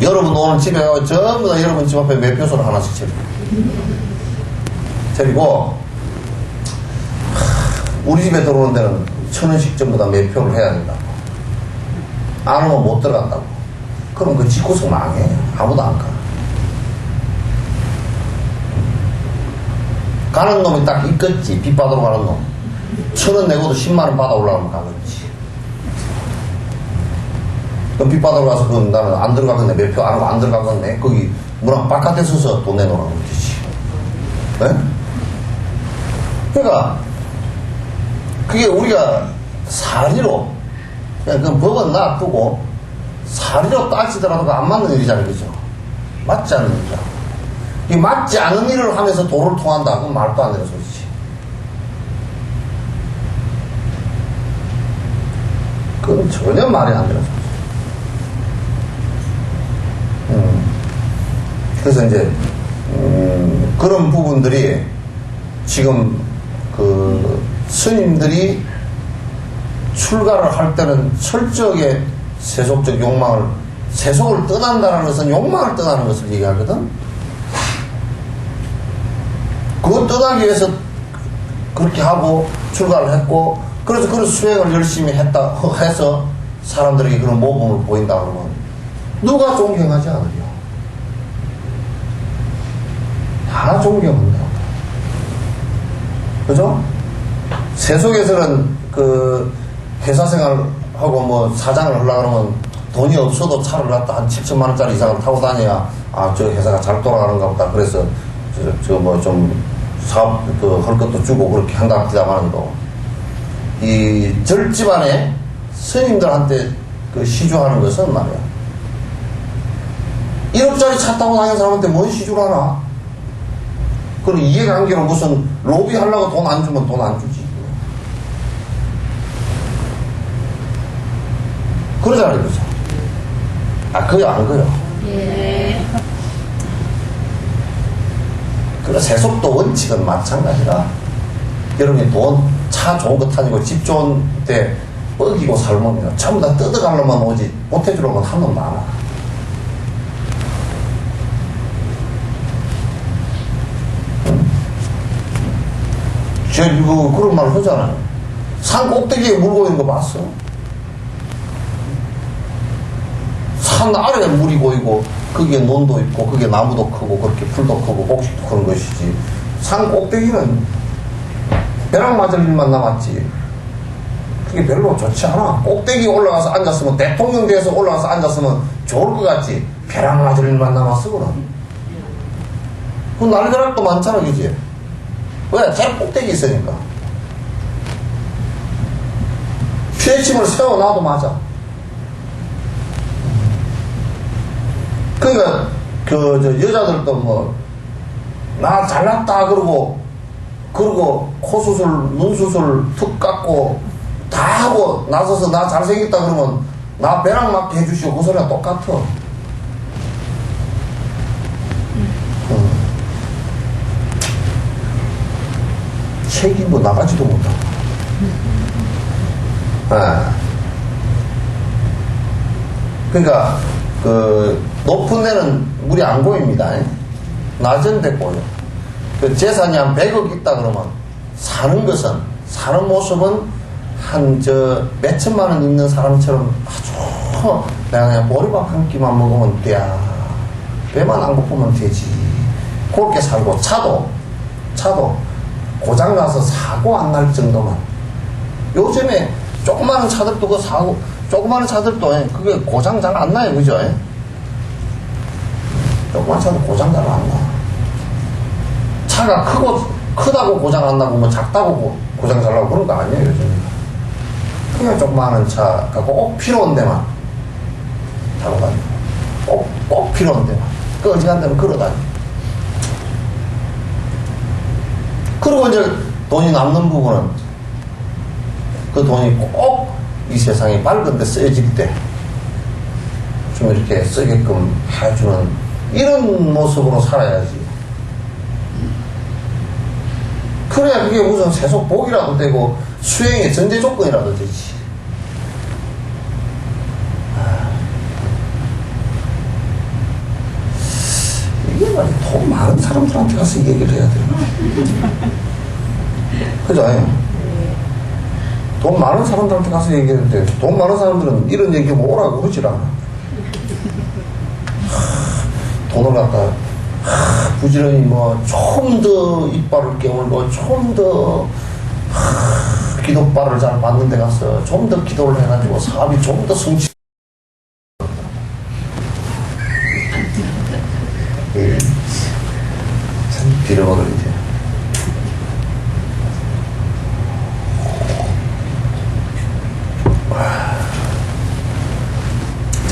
여러분 오늘 집에 가서 전부 다 여러분 집 앞에 매표소를 하나씩 차리고 우리 집에 들어오는 데는 1,000원씩 전부 다 매표를 해야 된다고. 안 오면 못 들어간다고. 그럼 그 집구석 망해. 아무도 안 가. 가는 놈이 딱 있겠지. 빚 받으러 가는 놈. 1,000원 내고도 10만원 받아 올라가면 가겠지. 그럼 빚 받으러 가서 그럼 나는 안 들어가겠네. 매표 안 하고 안 들어가겠네. 거기 문항 바깥에 서서 돈 내놓으라고 그러지. 네? 그러니까 그게 우리가 사리로 그냥 그 법은 놔두고 사리로 따지더라도 안 맞는 일이잖아요. 그죠? 맞지 않는 일이야. 이 맞지 않은 일을 하면서 도를 통한다. 그건 말도 안 되는 소리지. 그건 전혀 말이 안 되는 소리지. 그래서 이제 그런 부분들이 지금 그 스님들이 출가를 할 때는 철저하게 세속적 욕망을, 세속을 떠난다는 것은 욕망을 떠나는 것을 얘기하거든. 그걸 떠나기 위해서 그렇게 하고 출가를 했고, 그래서 그런 수행을 열심히 해서 사람들에게 그런 모범을 보인다 그러면 누가 존경하지 않으려? 다 존경한다. 그죠? 세속에서는 그 회사 생활하고 뭐 사장을 하려고 그러면 돈이 없어도 차를 갖다 한 7천만 원짜리 이상을 타고 다녀야 저 회사가 잘 돌아가는가 보다. 그래서 저 뭐 좀 사업 할 것도 주고 그렇게 한다 합니다만도 이 절집안에 스님들한테 그 시주하는 것은 말이야. 1억짜리 차 타고 다니는 사람한테 뭔 시주를 하나? 그럼 이해관계로 무슨 로비 하려고 돈 안 주면 돈 안 주지. 그러잖아요, 그죠? 그요, 안 그요? 예. 그래, 세속도 원칙은 마찬가지라. 여러분이 차 좋은 거 타니고 집 좋은 데 뻐기고 살면 전부 다 뜯어가려면 오지, 보태주려면 한 놈도 안 와. 이거 그런 말 하잖아요. 산 꼭대기에 물고 있는 거 봤어? 산 아래에 물이 고이고 거기에 논도 있고 거기에 나무도 크고 그렇게 풀도 크고 곡식도 그런 것이지. 산 꼭대기는 벼락 맞을 일만 남았지. 그게 별로 좋지 않아. 꼭대기 올라가서 앉았으면, 대통령 돼서 올라가서 앉았으면 좋을 것 같지. 벼락 맞을 일만 남았어 그럼. 그 날벼락도 많잖아, 그지? 왜? 제일 꼭대기 있으니까. 피해침을 세워놔도 맞아. 그러니까 여자들도 나 잘났다 그러고 코 수술, 눈 수술 툭 깎고 다 하고 나서서 나 잘생겼다 그러면 나 배랑 맞게 해주시오. 그 소리랑 똑같아. 책이 뭐 나가지도 못하고. 그러니까 높은 데는 물이 안 고입니다. 낮은 데 고요. 재산이 한 100억 있다 그러면 사는 모습은 몇천만 원 있는 사람처럼 아주 내가 그냥 보리밥 한 끼만 먹으면 돼. 배만 안 고프면 되지. 그렇게 살고, 차도 고장나서 사고 안 날 정도만. 요즘에 조그마한 차들도 조그마한 차들도 그게 고장 잘 안 나요. 그죠? 조그마한 차도 고장 잘 안 나. 차가 크다고 고장 안 나고 작다고 고장 잘 나고 그런 거 아니에요. 요즘에. 그냥 조그마한 차 갖고 꼭 필요한 데만 타고 다니고 꼭 필요한 데만 어지간 데는 걸어다니고. 그리고 이제 돈이 남는 부분은 그 돈이 꼭 이 세상이 밝은데 쓰여질 때 좀 이렇게 쓰게끔 해주는 이런 모습으로 살아야지. 그래야 그게 무슨 세속 복이라도 되고 수행의 전제 조건이라도 되지. 돈 많은 사람들한테 가서 이 얘기를 해야 돼요. 그죠? 돈 많은 사람들한테 가서 얘기해야 돼. 돈 많은 사람들은 이런 얘기하면 오라고 그러질 않아. 돈을 갖다 부지런히 뭐 좀 더 이빨을 깨물고 좀 더 기도빨을 잘 받는 데 가서 좀 더 기도를 해가지고 사업이 좀 더 성취 참 빌어먹으리지.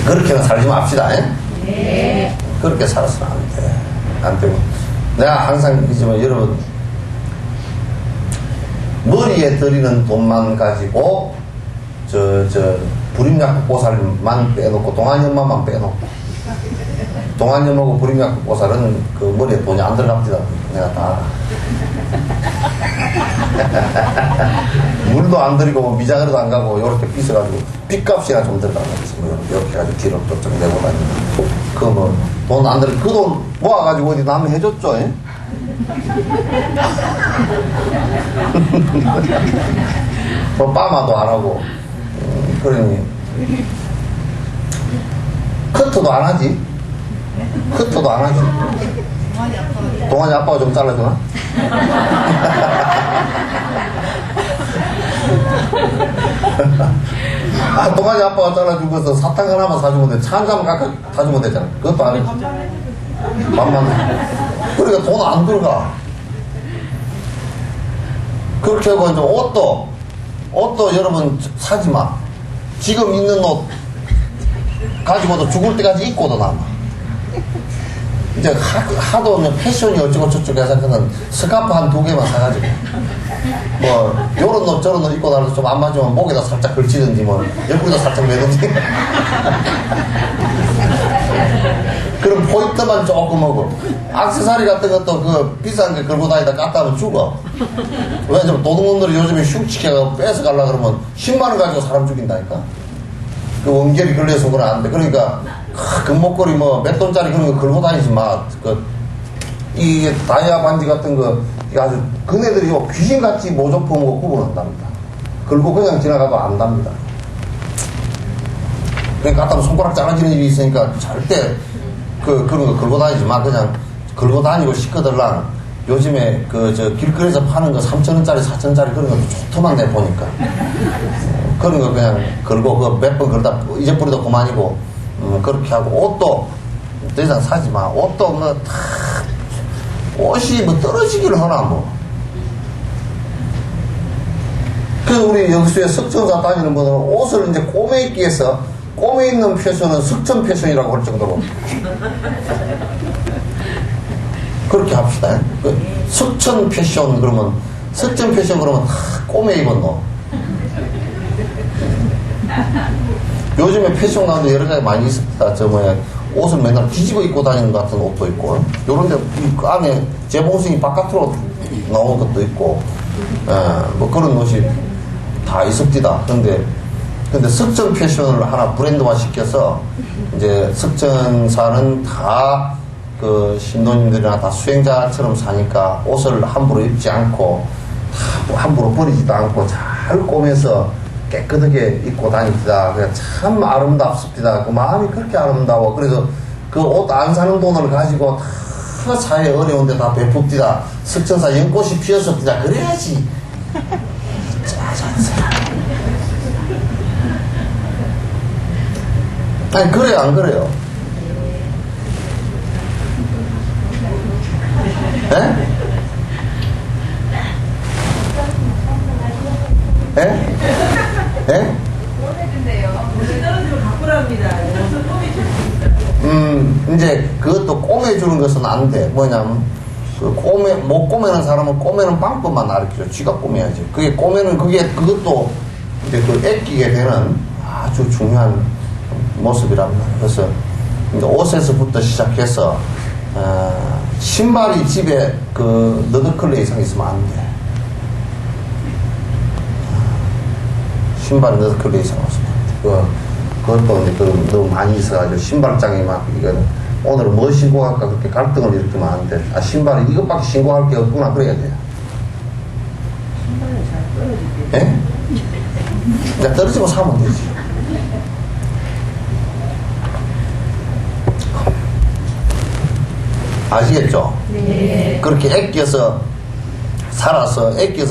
그렇게는 살지 맙시다. 네. 그렇게 살았으면 안 돼. 안 되고. 내가 항상 그러지만 여러분, 머리에 들이는 돈만 가지고, 불임약국 보살만 빼놓고, 동안연마만 빼놓고, 동안연마고 불임약국 보살은 그 머리에 돈이 안 들어갑니다. 내가 다 알아. 물도 안 들이고, 미장으로도 안 가고, 요렇게 빚어가지고, 빚값이나 좀 들어가고, 이렇게 해가지고 뒤로 쫓쫓 내고 다니고. 그 뭐, 돈 안 들이, 그 돈 모아가지고 어디 남이 해줬죠, 예? 뭐, 빠마도 안 하고, 그러니, 커트도 안 하지? 커트도 안 하지? 동안이 아빠가 좀 잘라주나? 아, 동안이 아빠가 잘라주고서 사탕 하나만 사주면 돼. 차 한 잔만 깎아 사주면 되잖아. 그것도 안 해주지. 만만해. 그러니까 돈 안 들어가. 그렇게 하고 이제 옷도 여러분 사지 마. 지금 있는 옷 가지고도 죽을 때까지 입고도 남아. 이제 하도 패션이 어쩌고 저쩌고 해서 그냥 스카프 한 2개만 사가지고 뭐 요런 옷 저런 옷 입고 나서 좀 안 맞으면 목에다 살짝 걸치든지 뭐 옆구리다 살짝 매든지 그럼 포인트만 조금 하고 액세서리 같은 것도 그 비싼 게 걸고 다니다 갖다 하면 죽어. 왜냐면 도둑놈들이 요즘에 흉치켜가 뺏어가려고 그러면 10만원 가지고 사람 죽인다니까. 그 원결이 걸려서 그건 안 돼. 그러니까 금목걸이 뭐 몇 돈짜리 그런 거 걸고 다니지 마. 이 다이아 반지 같은 거 아주 그네들이 귀신같이 모조품하고 구분한답니다. 걸고 그냥 지나가도 안답니다. 그러니까 갖다 손가락 잘라지는 일이 있으니까 절대 그런 거 걸고 다니지 마. 그냥 걸고 다니고 시커들랑 요즘에 길거리에서 파는 거 3,000원짜리 4,000원짜리 그런 것도 좋더만 내 보니까. 그런 거 그냥 걸고 그 몇 번 걸다 잊어버리도 그만이고 그렇게 하고 옷도 더 이상 사지 마. 옷도 뭐 다 옷이 뭐 떨어지기를 하나 뭐. 그래서 우리 영수에 석천사 다니는 분들은 옷을 이제 꼬매 입기 위해서 꼬매 입는 패션은 석천 패션이라고 할 정도로 그렇게 합시다. 석천 패션 그러면 다 꼬매 입은 너. 요즘에 패션 가운데 여러 가지 많이 있습니다. 옷을 맨날 뒤집어 입고 다니는 것 같은 옷도 있고, 요런데 그 안에 재봉승이 바깥으로 나오는 것도 있고, 뭐 그런 옷이 다 있습니다. 근데 석천 패션을 하나 브랜드화 시켜서, 이제 석천사는 다 그 신도님들이나 다 수행자처럼 사니까 옷을 함부로 입지 않고, 다 함부로 버리지도 않고 잘 꼬매서 깨끗하게 입고 다닙니다. 참 아름답습니다. 그 마음이 그렇게 아름다워. 그래서 그 옷 안 사는 돈을 가지고 다 사회 어려운데 다 베풉디다. 석천사 연꽃이 피었습니다. 그래야지. 아니 그래요 안 그래요? 에? 에? 예? 이제 그것도 꼬매주는 것은 안 돼. 뭐냐면, 못 꼬매는 사람은 꼬매는 방법만 가르쳐줘. 쥐가 꼬매야지. 그것도 이제 애끼게 되는 아주 중요한 모습이랍니다. 그래서, 이제 옷에서부터 시작해서, 신발이 집에 너드클레 이상 있으면 안 돼. 신발은 너드클레 이상 없으면 안 돼. 그것도 이제 너무 많이 있어가지고 신발장이 막 이건 오늘은 뭐 신고할까 그렇게 갈등을 일으키면 안 돼. 아, 신발이 이것밖에 신고할 게 없구나. 그래야 돼요. 신발을 잘 떨어질게. 예? 그냥 떨어지고 사면 되지. 아시겠죠? 네. 그렇게 애껴서 살아서, 애껴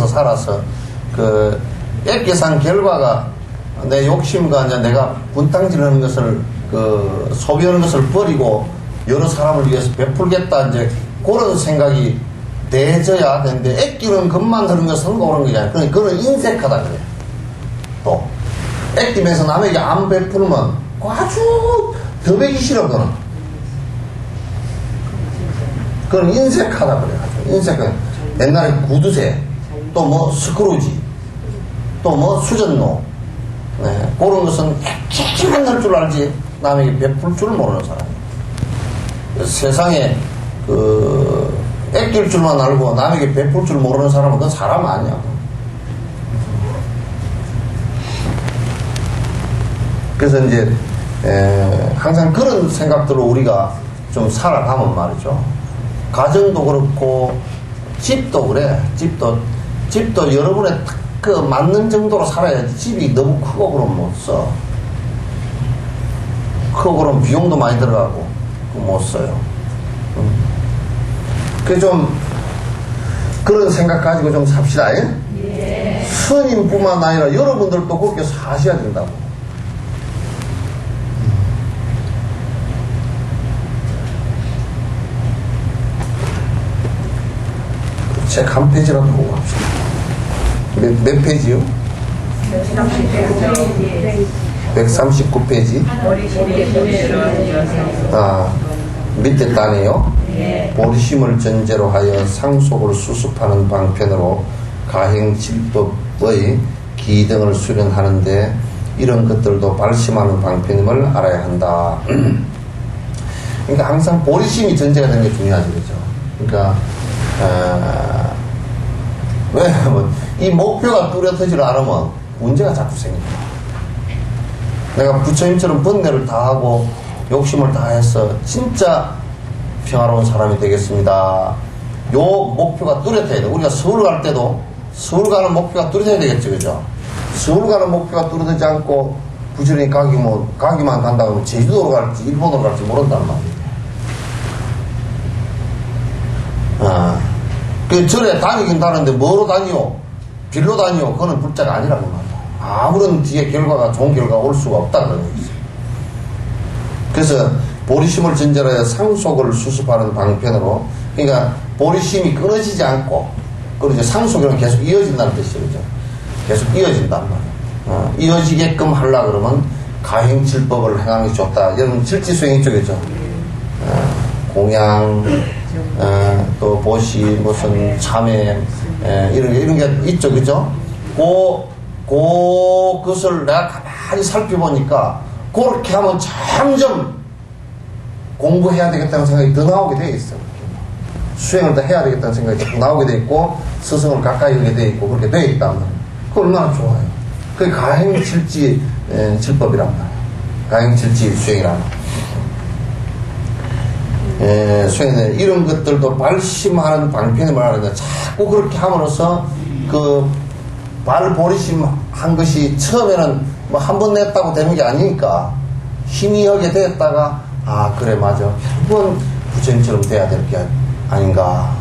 산 결과가 내 욕심과 이제 내가 분탕질하는 것을, 소비하는 것을 버리고 여러 사람을 위해서 베풀겠다, 이제 그런 생각이 내져야 되는데, 애끼는 것만 하는 것은 그런 거잖아요. 그러니까 그건 인색하다 그래요. 또. 애끼면서 남에게 안 베풀면 아주 더 베기 싫어, 그거는. 그건 인색하다 그래요. 인색은 옛날에 구두쇠, 또 뭐 스크루지, 또 뭐 수전노, 네, 그런 것은 액기만 할 줄 알지 남에게 베풀 줄 모르는 사람이에요. 세상에 애낄 줄만 알고 남에게 베풀 줄 모르는 사람은 그건 사람 아니야. 그래서 이제 항상 그런 생각들로 우리가 좀 살아가면 말이죠. 가정도 그렇고 집도 그래. 집도 여러분의 딱 그 맞는 정도로 살아야지. 집이 너무 크고 그러면 못 써. 크고 그러면 비용도 많이 들어가고 못 써요. 그 좀 그런 생각 가지고 좀 삽시다. 예? 스님뿐만 아니라 여러분들도 그렇게 사셔야 된다고. 책 한 페이지라도 보고 합시다. 몇 페이지요? 139페이지. 아, 밑에 따네요. 보리심을 전제로 하여 상속을 수습하는 방편으로 가행칠법의 기등을 수련하는데 이런 것들도 발심하는 방편임을 알아야 한다. 그러니까 항상 보리심이 전제가 되는 게 중요하죠. 그죠? 그러니까 왜냐하면 이 목표가 뚜렷하지 않으면 문제가 자꾸 생깁니다. 내가 부처님처럼 번뇌를 다 하고 욕심을 다 해서 진짜 평화로운 사람이 되겠습니다. 요 목표가 뚜렷해야 돼. 우리가 서울 갈 때도 서울 가는 목표가 뚜렷해야 되겠죠. 그죠? 서울 가는 목표가 뚜렷하지 않고 부지런히 가기만 간다고 하면 제주도로 갈지 일본으로 갈지 모른단 말이에요. 그 절에 다니긴 다는데 뭐로 다니요? 빌로 다니요? 그거는 불자가 아니라고 말이야. 아무런 뒤에 결과가 좋은 결과가 올 수가 없다는 거죠. 그래서 보리심을 전제로 해서 상속을 수습하는 방편으로, 그러니까 보리심이 끊어지지 않고, 그리고 이제 상속이는 계속 이어진다는 뜻이죠. 그죠? 계속 이어진단 말이에요. 이어지게끔 하려고 그러면 가행칠법을 행하는 게 좋다. 이런 질지수행 쪽이죠. 공양, 또 보시, 무슨 참회, 이런 게 있죠. 그죠? 그것을 내가 가만히 살펴보니까 그렇게 하면 점점 공부해야 되겠다는 생각이 더 나오게 돼 있어요. 수행을 더 해야 되겠다는 생각이 자꾸 나오게 돼 있고 스승을 가까이 하게 돼 있고 그렇게 돼 있단 말이에요. 그거 얼마나 좋아요. 그게 가행칠지 칠법이란 말이에요. 가행칠지 수행이란 말이에요. 수행은 이런 것들도 발심하는 방편을 말하는데 자꾸 그렇게 함으로써 그 발보리심 한 것이 처음에는 뭐 한 번 냈다고 되는 게 아니니까 희미하게 됐다가 아 그래 맞아 결국은 부처님처럼 돼야 될 게 아닌가,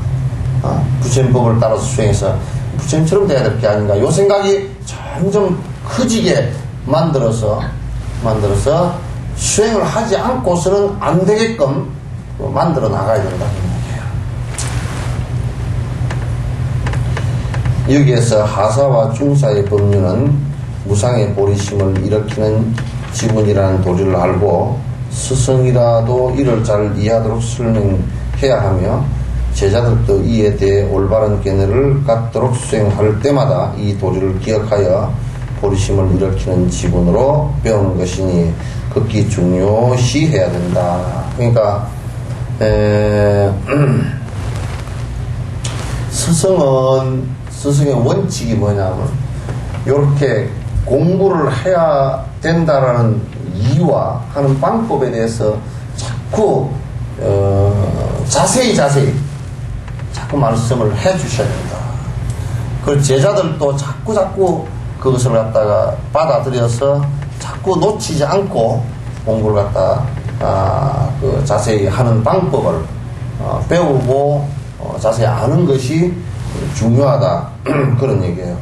부처님법을 따라서 수행해서 부처님처럼 돼야 될 게 아닌가, 요 생각이 점점 커지게 만들어서 수행을 하지 않고서는 안 되게끔 만들어 나가야 된다는 얘기예요. 여기에서 하사와 중사의 법륜은 무상의 보리심을 일으키는 지문이라는 도리를 알고 스승이라도 이를 잘 이해하도록 설명해야 하며 제자들도 이에 대해 올바른 견해를 갖도록 수행할 때마다 이 도리를 기억하여 보리심을 일으키는 지문으로 배우는 것이니 극히 중요시 해야 된다. 그러니까 스승의 원칙이 뭐냐면 이렇게 공부를 해야 된다라는 이유와 하는 방법에 대해서 자꾸 자세히 자꾸 말씀을 해 주셔야 된다. 그 제자들도 자꾸 그것을 갖다가 받아들여서 자꾸 놓치지 않고 공부를 갖다가 그 자세히 하는 방법을 배우고 자세히 아는 것이 중요하다. 그런 얘기예요.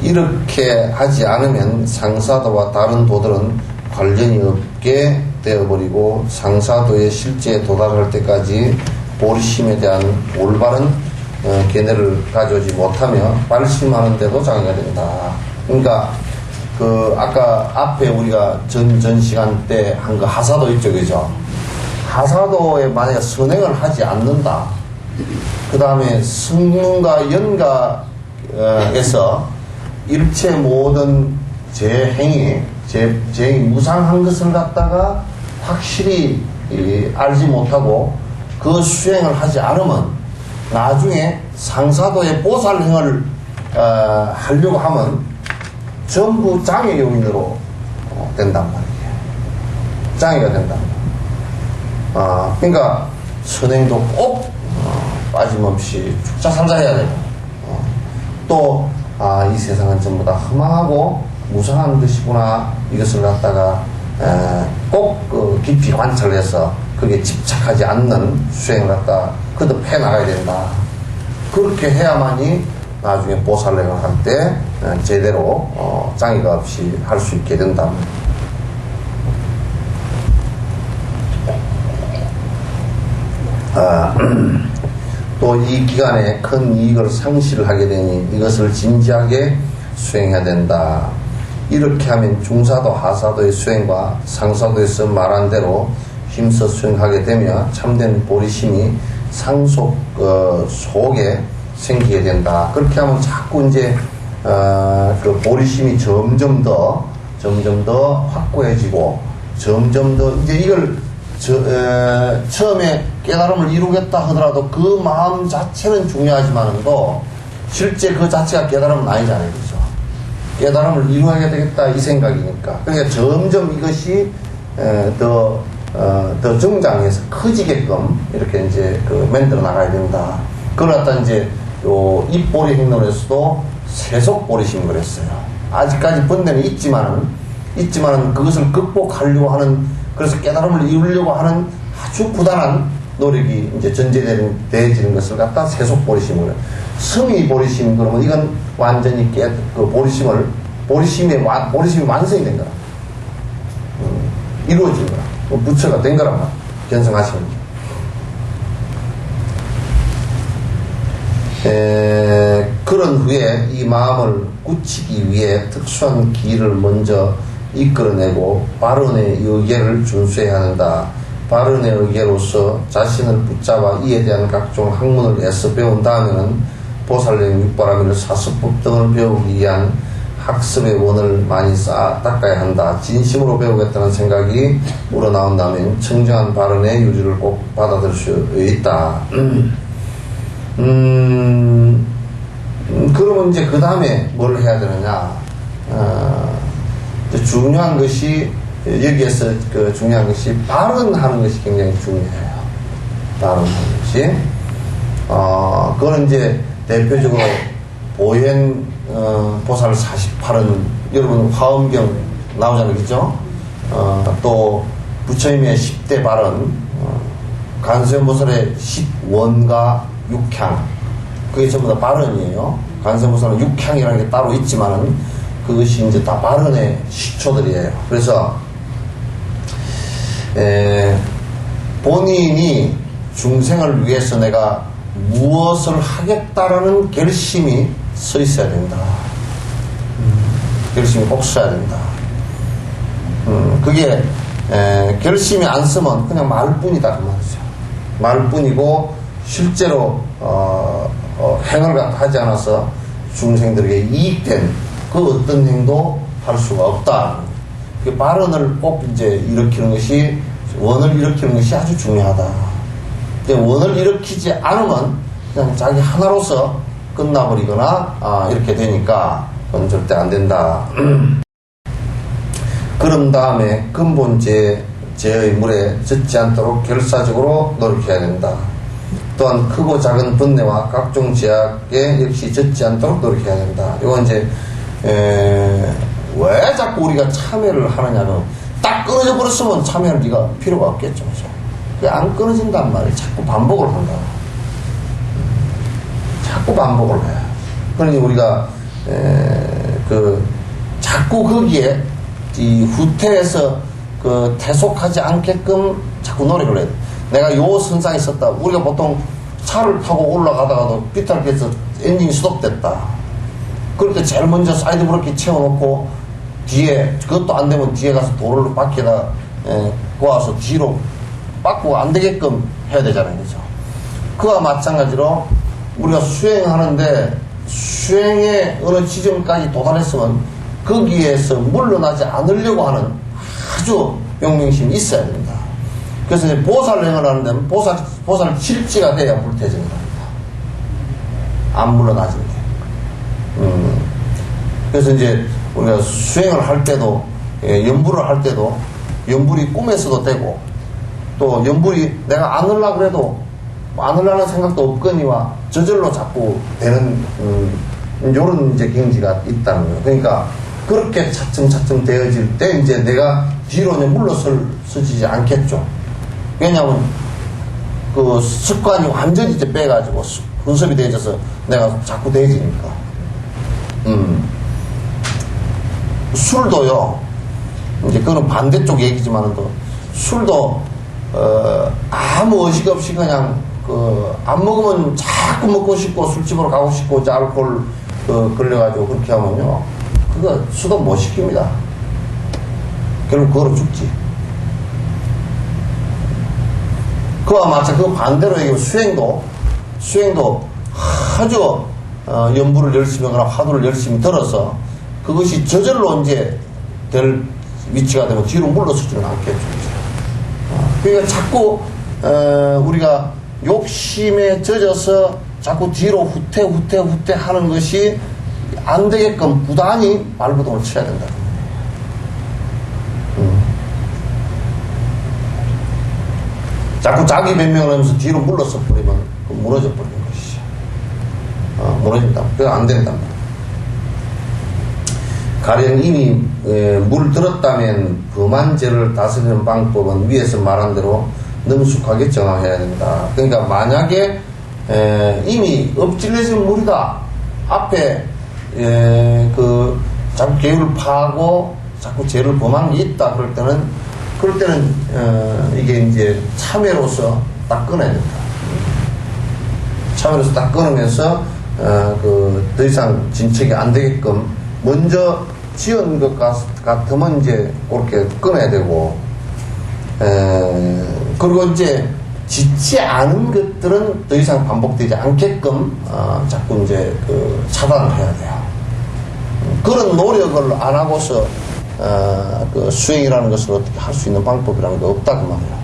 이렇게 하지 않으면 상사도와 다른 도들은 관련이 없게 되어버리고 상사도의 실제에 도달할 때까지 보리심에 대한 올바른 견해를 가져오지 못하며 발심하는데도 장애가 된다. 그러니까 그 아까 앞에 우리가 전 시간 때 한 거 하사도 이쪽이죠. 하사도에 만약에 선행을 하지 않는다. 그 다음에 승문과 연가에서 일체 모든 제행이 무상한 것을 갖다가 확실히 알지 못하고 그 수행을 하지 않으면 나중에 상사도의 보살행을 하려고 하면 전부 장애 요인으로 된단 말이에요. 장애가 된단 말이에요. 그러니까 선행도 꼭 빠짐없이 죽자살자 해야 되고 또 이 세상은 전부 다 험하고 무상한 것이구나 이것을 갖다가 꼭 깊이 관찰해서 그게 집착하지 않는 수행을 갖다 거듭해 나가야 된다. 그렇게 해야만이 나중에 보살행을 할 때 제대로 장애가 없이 할 수 있게 된다. 또 이 기간에 큰 이익을 상실하게 되니 이것을 진지하게 수행해야 된다. 이렇게 하면 중사도 하사도의 수행과 상사도에서 말한 대로 힘써 수행하게 되며 참된 보리심이 상속 속에 생기게 된다. 그렇게 하면 자꾸 이제 그 보리심이 점점 더 확고해지고 점점 더 이제 이걸 처음에 깨달음을 이루겠다 하더라도 그 마음 자체는 중요하지만도 실제 그 자체가 깨달음은 아니잖아요. 그죠? 깨달음을 이루어야 되겠다 이 생각이니까. 그러니까 점점 이것이 더 정장해서 커지게끔 이렇게 이제 만들어 나가야 된다. 그걸 갖다 이제 요 입보리 행론에서도 세속보리심을 그랬어요. 아직까지 번뇌는 있지만은 그것을 극복하려고 하는, 그래서 깨달음을 이루려고 하는 아주 부단한 노력이 이제 전제되어지는 것을 갖다 세속보리심을. 승위보리심, 그러면 이건 완전히 보리심이 완성이 된 거라. 이루어진 거라. 부처가 된 거란 말이야. 견성하시는 게. 그런 후에 이 마음을 굳히기 위해 특수한 길을 먼저 이끌어내고 발언의 의계를 준수해야 한다. 발언의 의계로서 자신을 붙잡아 이에 대한 각종 학문을 애써 배운 다음에는 보살령 육바라밀 사수법 등을 배우기 위한 학습의 원을 많이 닦아야 한다. 진심으로 배우겠다는 생각이 우러나온다면 청정한 발언의 유리를 꼭 받아들일 수 있다. 그러면 이제 그 다음에 뭘 해야 되느냐. 중요한 것이, 여기에서 중요한 것이 발언하는 것이 굉장히 중요해요. 발언하는 것이. 그거는 이제 대표적으로 보현 보살 48은 여러분 화엄경 나오잖아요. 그죠? 또 부처님의 10대 발언, 간세음보살의 10원과 6향, 그게 전부 다 발언이에요. 간세음보살은 6향이라는 게 따로 있지만은 그것이 이제 다 발언의 시초들이에요. 그래서 본인이 중생을 위해서 내가 무엇을 하겠다라는 결심이 서 있어야 된다. 결심이 꼭 서야 된다. 그게 결심이 안 서면 그냥 말뿐이다 그 말이죠. 말뿐이고 실제로 행을 하지 않아서 중생들에게 이익된 그 어떤 행도 할 수가 없다. 그 발언을 꼭 이제 일으키는 것이, 원을 일으키는 것이 아주 중요하다. 원을 일으키지 않으면 그냥 자기 하나로서 끝나버리거나 이렇게 되니까 그건 절대 안 된다. 그런 다음에 근본제의 물에 젖지 않도록 결사적으로 노력해야 된다. 또한 크고 작은 번뇌와 각종 제약에 역시 젖지 않도록 노력해야 된다. 이건 이제 왜 자꾸 우리가 참여를 하느냐면 딱 끊어져 버렸으면 참여할 리가 필요가 없겠죠. 그게 안 끊어진단 말이에요. 자꾸 반복을 한다. 자꾸 반복을 해. 그러니 우리가 자꾸 거기에 이 후퇴해서 퇴속하지 않게끔 자꾸 노력을 해야 돼. 내가 요 선상에 있었다. 우리가 보통 차를 타고 올라가다가도 비탈게서 엔진이 스톱됐다. 그렇게 제일 먼저 사이드 브레이크 채워놓고 뒤에 그것도 안 되면 뒤에 가서 도로를 바퀴에다 꼬아서 뒤로 바꾸고 안 되게끔 해야 되잖아요. 그죠? 그와 마찬가지로 우리가 수행하는데 수행의 어느 지점까지 도달했으면 거기에서 물러나지 않으려고 하는 아주 용맹심이 있어야 된다. 그래서 이제 보살행을 하는 데는 보살 실지가 돼야 불태정을 합니다. 안 물러나진대. 그래서 이제 우리가 수행을 할 때도, 연불을 할 때도, 연불이 꿈에서도 되고, 또 연불이 내가 안 하려고 해도, 안 하려는 생각도 없거니와 저절로 자꾸 되는, 요런 이제 경지가 있다는 거예요. 그러니까, 그렇게 차츰차츰 되어질 때, 이제 내가 뒤로 이제 물러서지 않겠죠. 왜냐하면, 그 습관이 완전히 이제 빼가지고, 분섭이 되어져서 내가 자꾸 되어지니까. 술도요, 이제 그거는 반대쪽 얘기지만은 술도, 아무 의식 없이 그냥, 안 먹으면 자꾸 먹고 싶고 술집으로 가고 싶고 이제 알코올, 걸려가지고 그렇게 하면요. 그거 수도 못 시킵니다. 결국 그거로 죽지. 그와 마찬가지, 그 반대로 얘기하면 수행도 아주, 연부를 열심히 하거나 화두를 열심히 들어서 그것이 저절로 이제 될 위치가 되면 뒤로 물러서지는 않겠죠. 그러니까 자꾸, 우리가 욕심에 젖어서 자꾸 뒤로 후퇴 하는 것이 안 되게끔 부단히 발버둥을 쳐야 된다. 자꾸 자기 변명을 하면서 뒤로 물러서 버리면 무너져 버리는 것이죠. 무너진다. 그거 안 된다. 가령 이미 물 들었다면 범한죄를 다스리는 방법은 위에서 말한 대로 능숙하게 정화해야 된다. 그러니까 만약에 이미 엎질러진 물이다. 앞에 자꾸 계율을 파고 자꾸 죄를 범한 게 있다. 그럴 때는 이게 이제 참회로서 딱 끊어야 된다. 참회로서 딱 끊으면서 더 이상 진척이 안 되게끔 먼저 지은 것 같으면 이제 그렇게 끊어야 되고, 그리고 이제 짓지 않은 것들은 더 이상 반복되지 않게끔 자꾸 이제 차단을 해야 돼요. 그런 노력을 안 하고서 수행이라는 것을 어떻게 할 수 있는 방법이라는 게 없다 그 말이에요.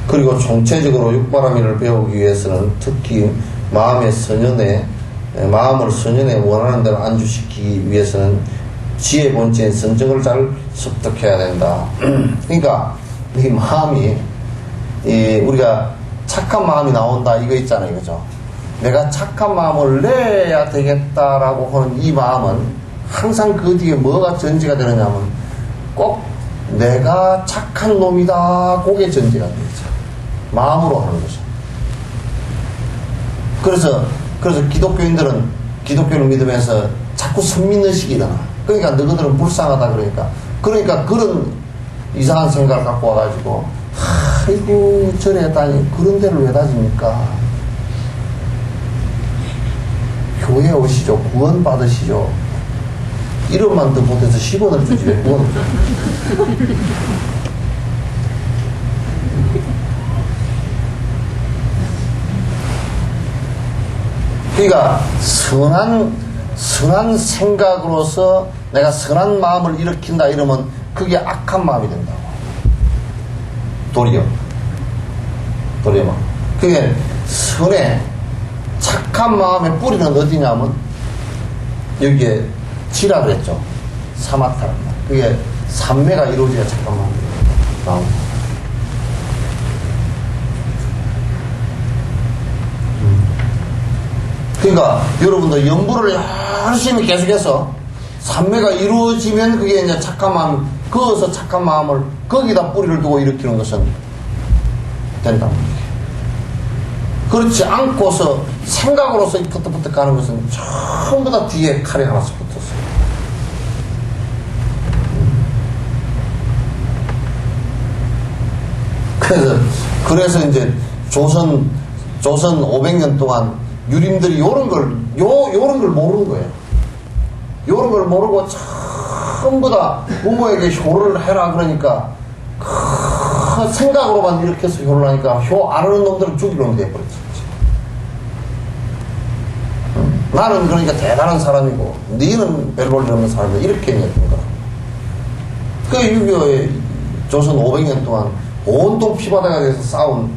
그리고 총체적으로 육바라밀을 배우기 위해서는 특히 마음을 선연에 원하는 대로 안주시키기 위해서는 지혜 본체인 선정을 잘 습득해야 된다. 그러니까 이 마음이 우리가 착한 마음이 나온다 이거 있잖아요, 그죠? 내가 착한 마음을 내야 되겠다라고 하는 이 마음은 항상 그 뒤에 뭐가 전제가 되느냐면 꼭 내가 착한 놈이다 그게 전제가 되죠. 마음으로 하는 거죠. 그래서 기독교인들은 기독교를 믿으면서 자꾸 선민의식이 일어나. 그러니까 너희들은 불쌍하다 그러니까 그런 이상한 생각을 갖고 와가지고 아이고 절에 다니 그런 데를 왜 다닙니까? 교회 오시죠. 구원 받으시죠. 이름만 더 못해서 10원을 주지 왜 구원을 줘. 그러니까 선한 생각으로서 내가 선한 마음을 일으킨다 이러면 그게 악한 마음이 된다고. 도리어 마음. 그게 선의 착한 마음의 뿌리는 어디냐면 여기에 지라를 했죠. 사마타를. 그게 산매가 이루어져야 잠깐만 나옵니다. 그러니까 여러분들 연부를 열심히 계속해서 산매가 이루어지면 그게 이제 착한 마음, 그어서 착한 마음을 거기다 뿌리를 두고 일으키는 것은 된다는 거예요. 그렇지 않고서 생각으로서 퍼뜩퍼뜩 가는 것은 전부 다 뒤에 칼이 하나씩 붙었어요. 그래서 이제 조선 500년 동안 유림들이 요런 걸 모르는 거예요. 요런 걸 모르고 전부 다 부모에게 효를 해라 그러니까 생각으로만 이렇게 해서 효를 하니까 효 안 하는 놈들은 죽이려 돼버렸지. 나는 그러니까 대단한 사람이고 너희는 별 볼 일 없는 사람이다 이렇게 얘기했던 거야. 그 6.25에 조선 500년 동안 온통 피바다가 돼서 싸운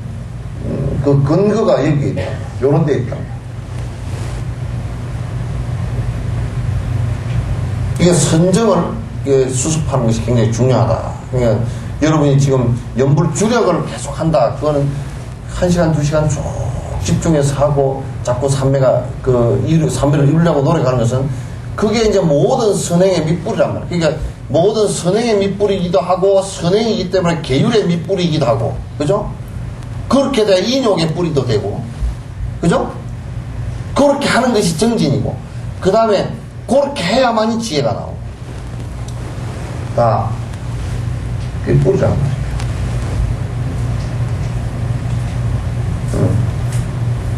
그 근거가 여기 있다. 요런 데 있다. 이게 선정을 수습하는 것이 굉장히 중요하다. 그러니까 여러분이 지금 연불 주력을 계속 한다. 그거는 1시간, 2시간 쭉 집중해서 하고 자꾸 산매를 이루려고 노력하는 것은 그게 이제 모든 선행의 밑뿌리란 말이야. 그러니까 모든 선행의 밑뿌리이기도 하고 선행이기 때문에 계율의 밑뿌리이기도 하고 그죠? 그렇게 돼야 인욕의 뿌리도 되고 그죠? 그렇게 하는 것이 정진이고 그 다음에 그렇게 해야만이 지혜가 나오고 다 그게 뿌리란 말이에요.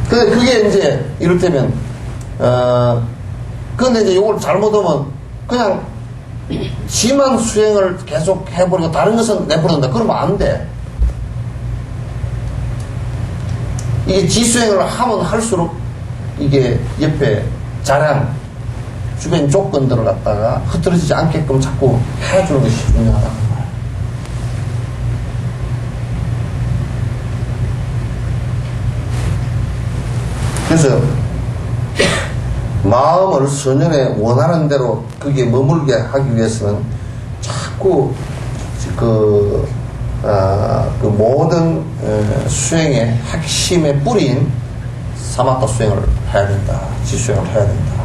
근데 그게 이제 이를테면 근데 이제 요걸 잘못하면 그냥 지만 수행을 계속 해버리고 다른 것은 내버린다. 그러면 안 돼. 이게 지수행을 하면 할수록 이게 옆에 자량 주변 조건들을 갖다가 흐트러지지 않게끔 자꾸 해주는 것이 중요하다. 그래서 마음을 선연에 원하는 대로 거기에 머물게 하기 위해서는 자꾸 그 모든 수행의 핵심의 뿌리인 사마타 수행을 해야 된다. 지수행을 해야 된다.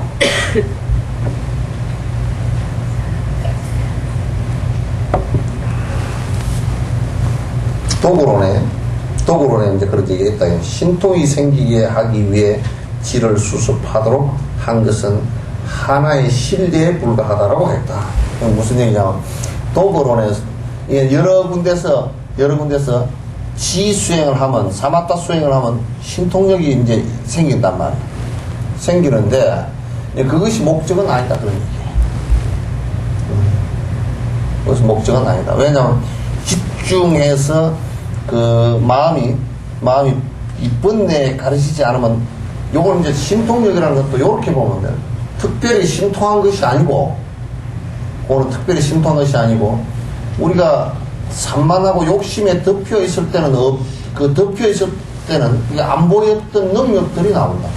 도구론에 이제 그렇게 얘기했다. 신통이 생기게 하기 위해 지를 수습하도록 한 것은 하나의 신뢰에 불과하다라고 했다. 무슨 얘기냐면 도구론에 여러 군데서 지 수행을 하면 사마타 수행을 하면 신통력이 이제 생긴단 말이야. 생기는데 그것이 목적은 아니다 그런 얘기예요. 그것이 목적은 아니다. 왜냐하면 집중해서 그 마음이 이쁜 데 가르치지 않으면 요걸 이제 신통력이라는 것도 요렇게 보면 돼요. 특별히 신통한 것이 아니고 그거는 특별히 신통한 것이 아니고 우리가 산만하고 욕심에 덮여 있을 때는 그 덮여 있을 때는 이게 안 보였던 능력들이 나온다.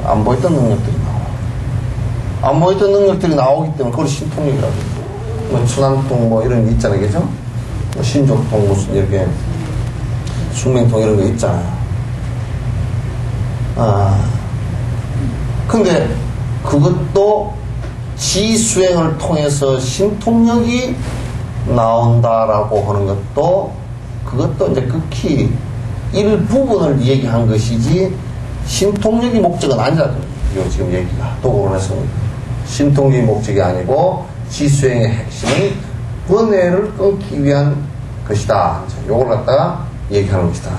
안 보였던 능력들이 나와. 안 보였던 능력들이 나오기 때문에 그걸 신통력이라고 해요. 뭐 천안통 뭐 이런 게 있잖아요, 그죠? 뭐 신족통 무슨 이렇게 숙명통 이런 거 있잖아요. 근데 그것도 지수행을 통해서 신통력이 나온다라고 하는 것도 그것도 이제 극히 일부분을 얘기한 것이지 신통력이 목적은 아니라 그래요. 지금 얘기가 도구론에서 신통력이 목적이 아니고 지수행의 핵심은 번뇌를 끊기 위한 것이다. 요걸 갖다가 얘기하는 것이다.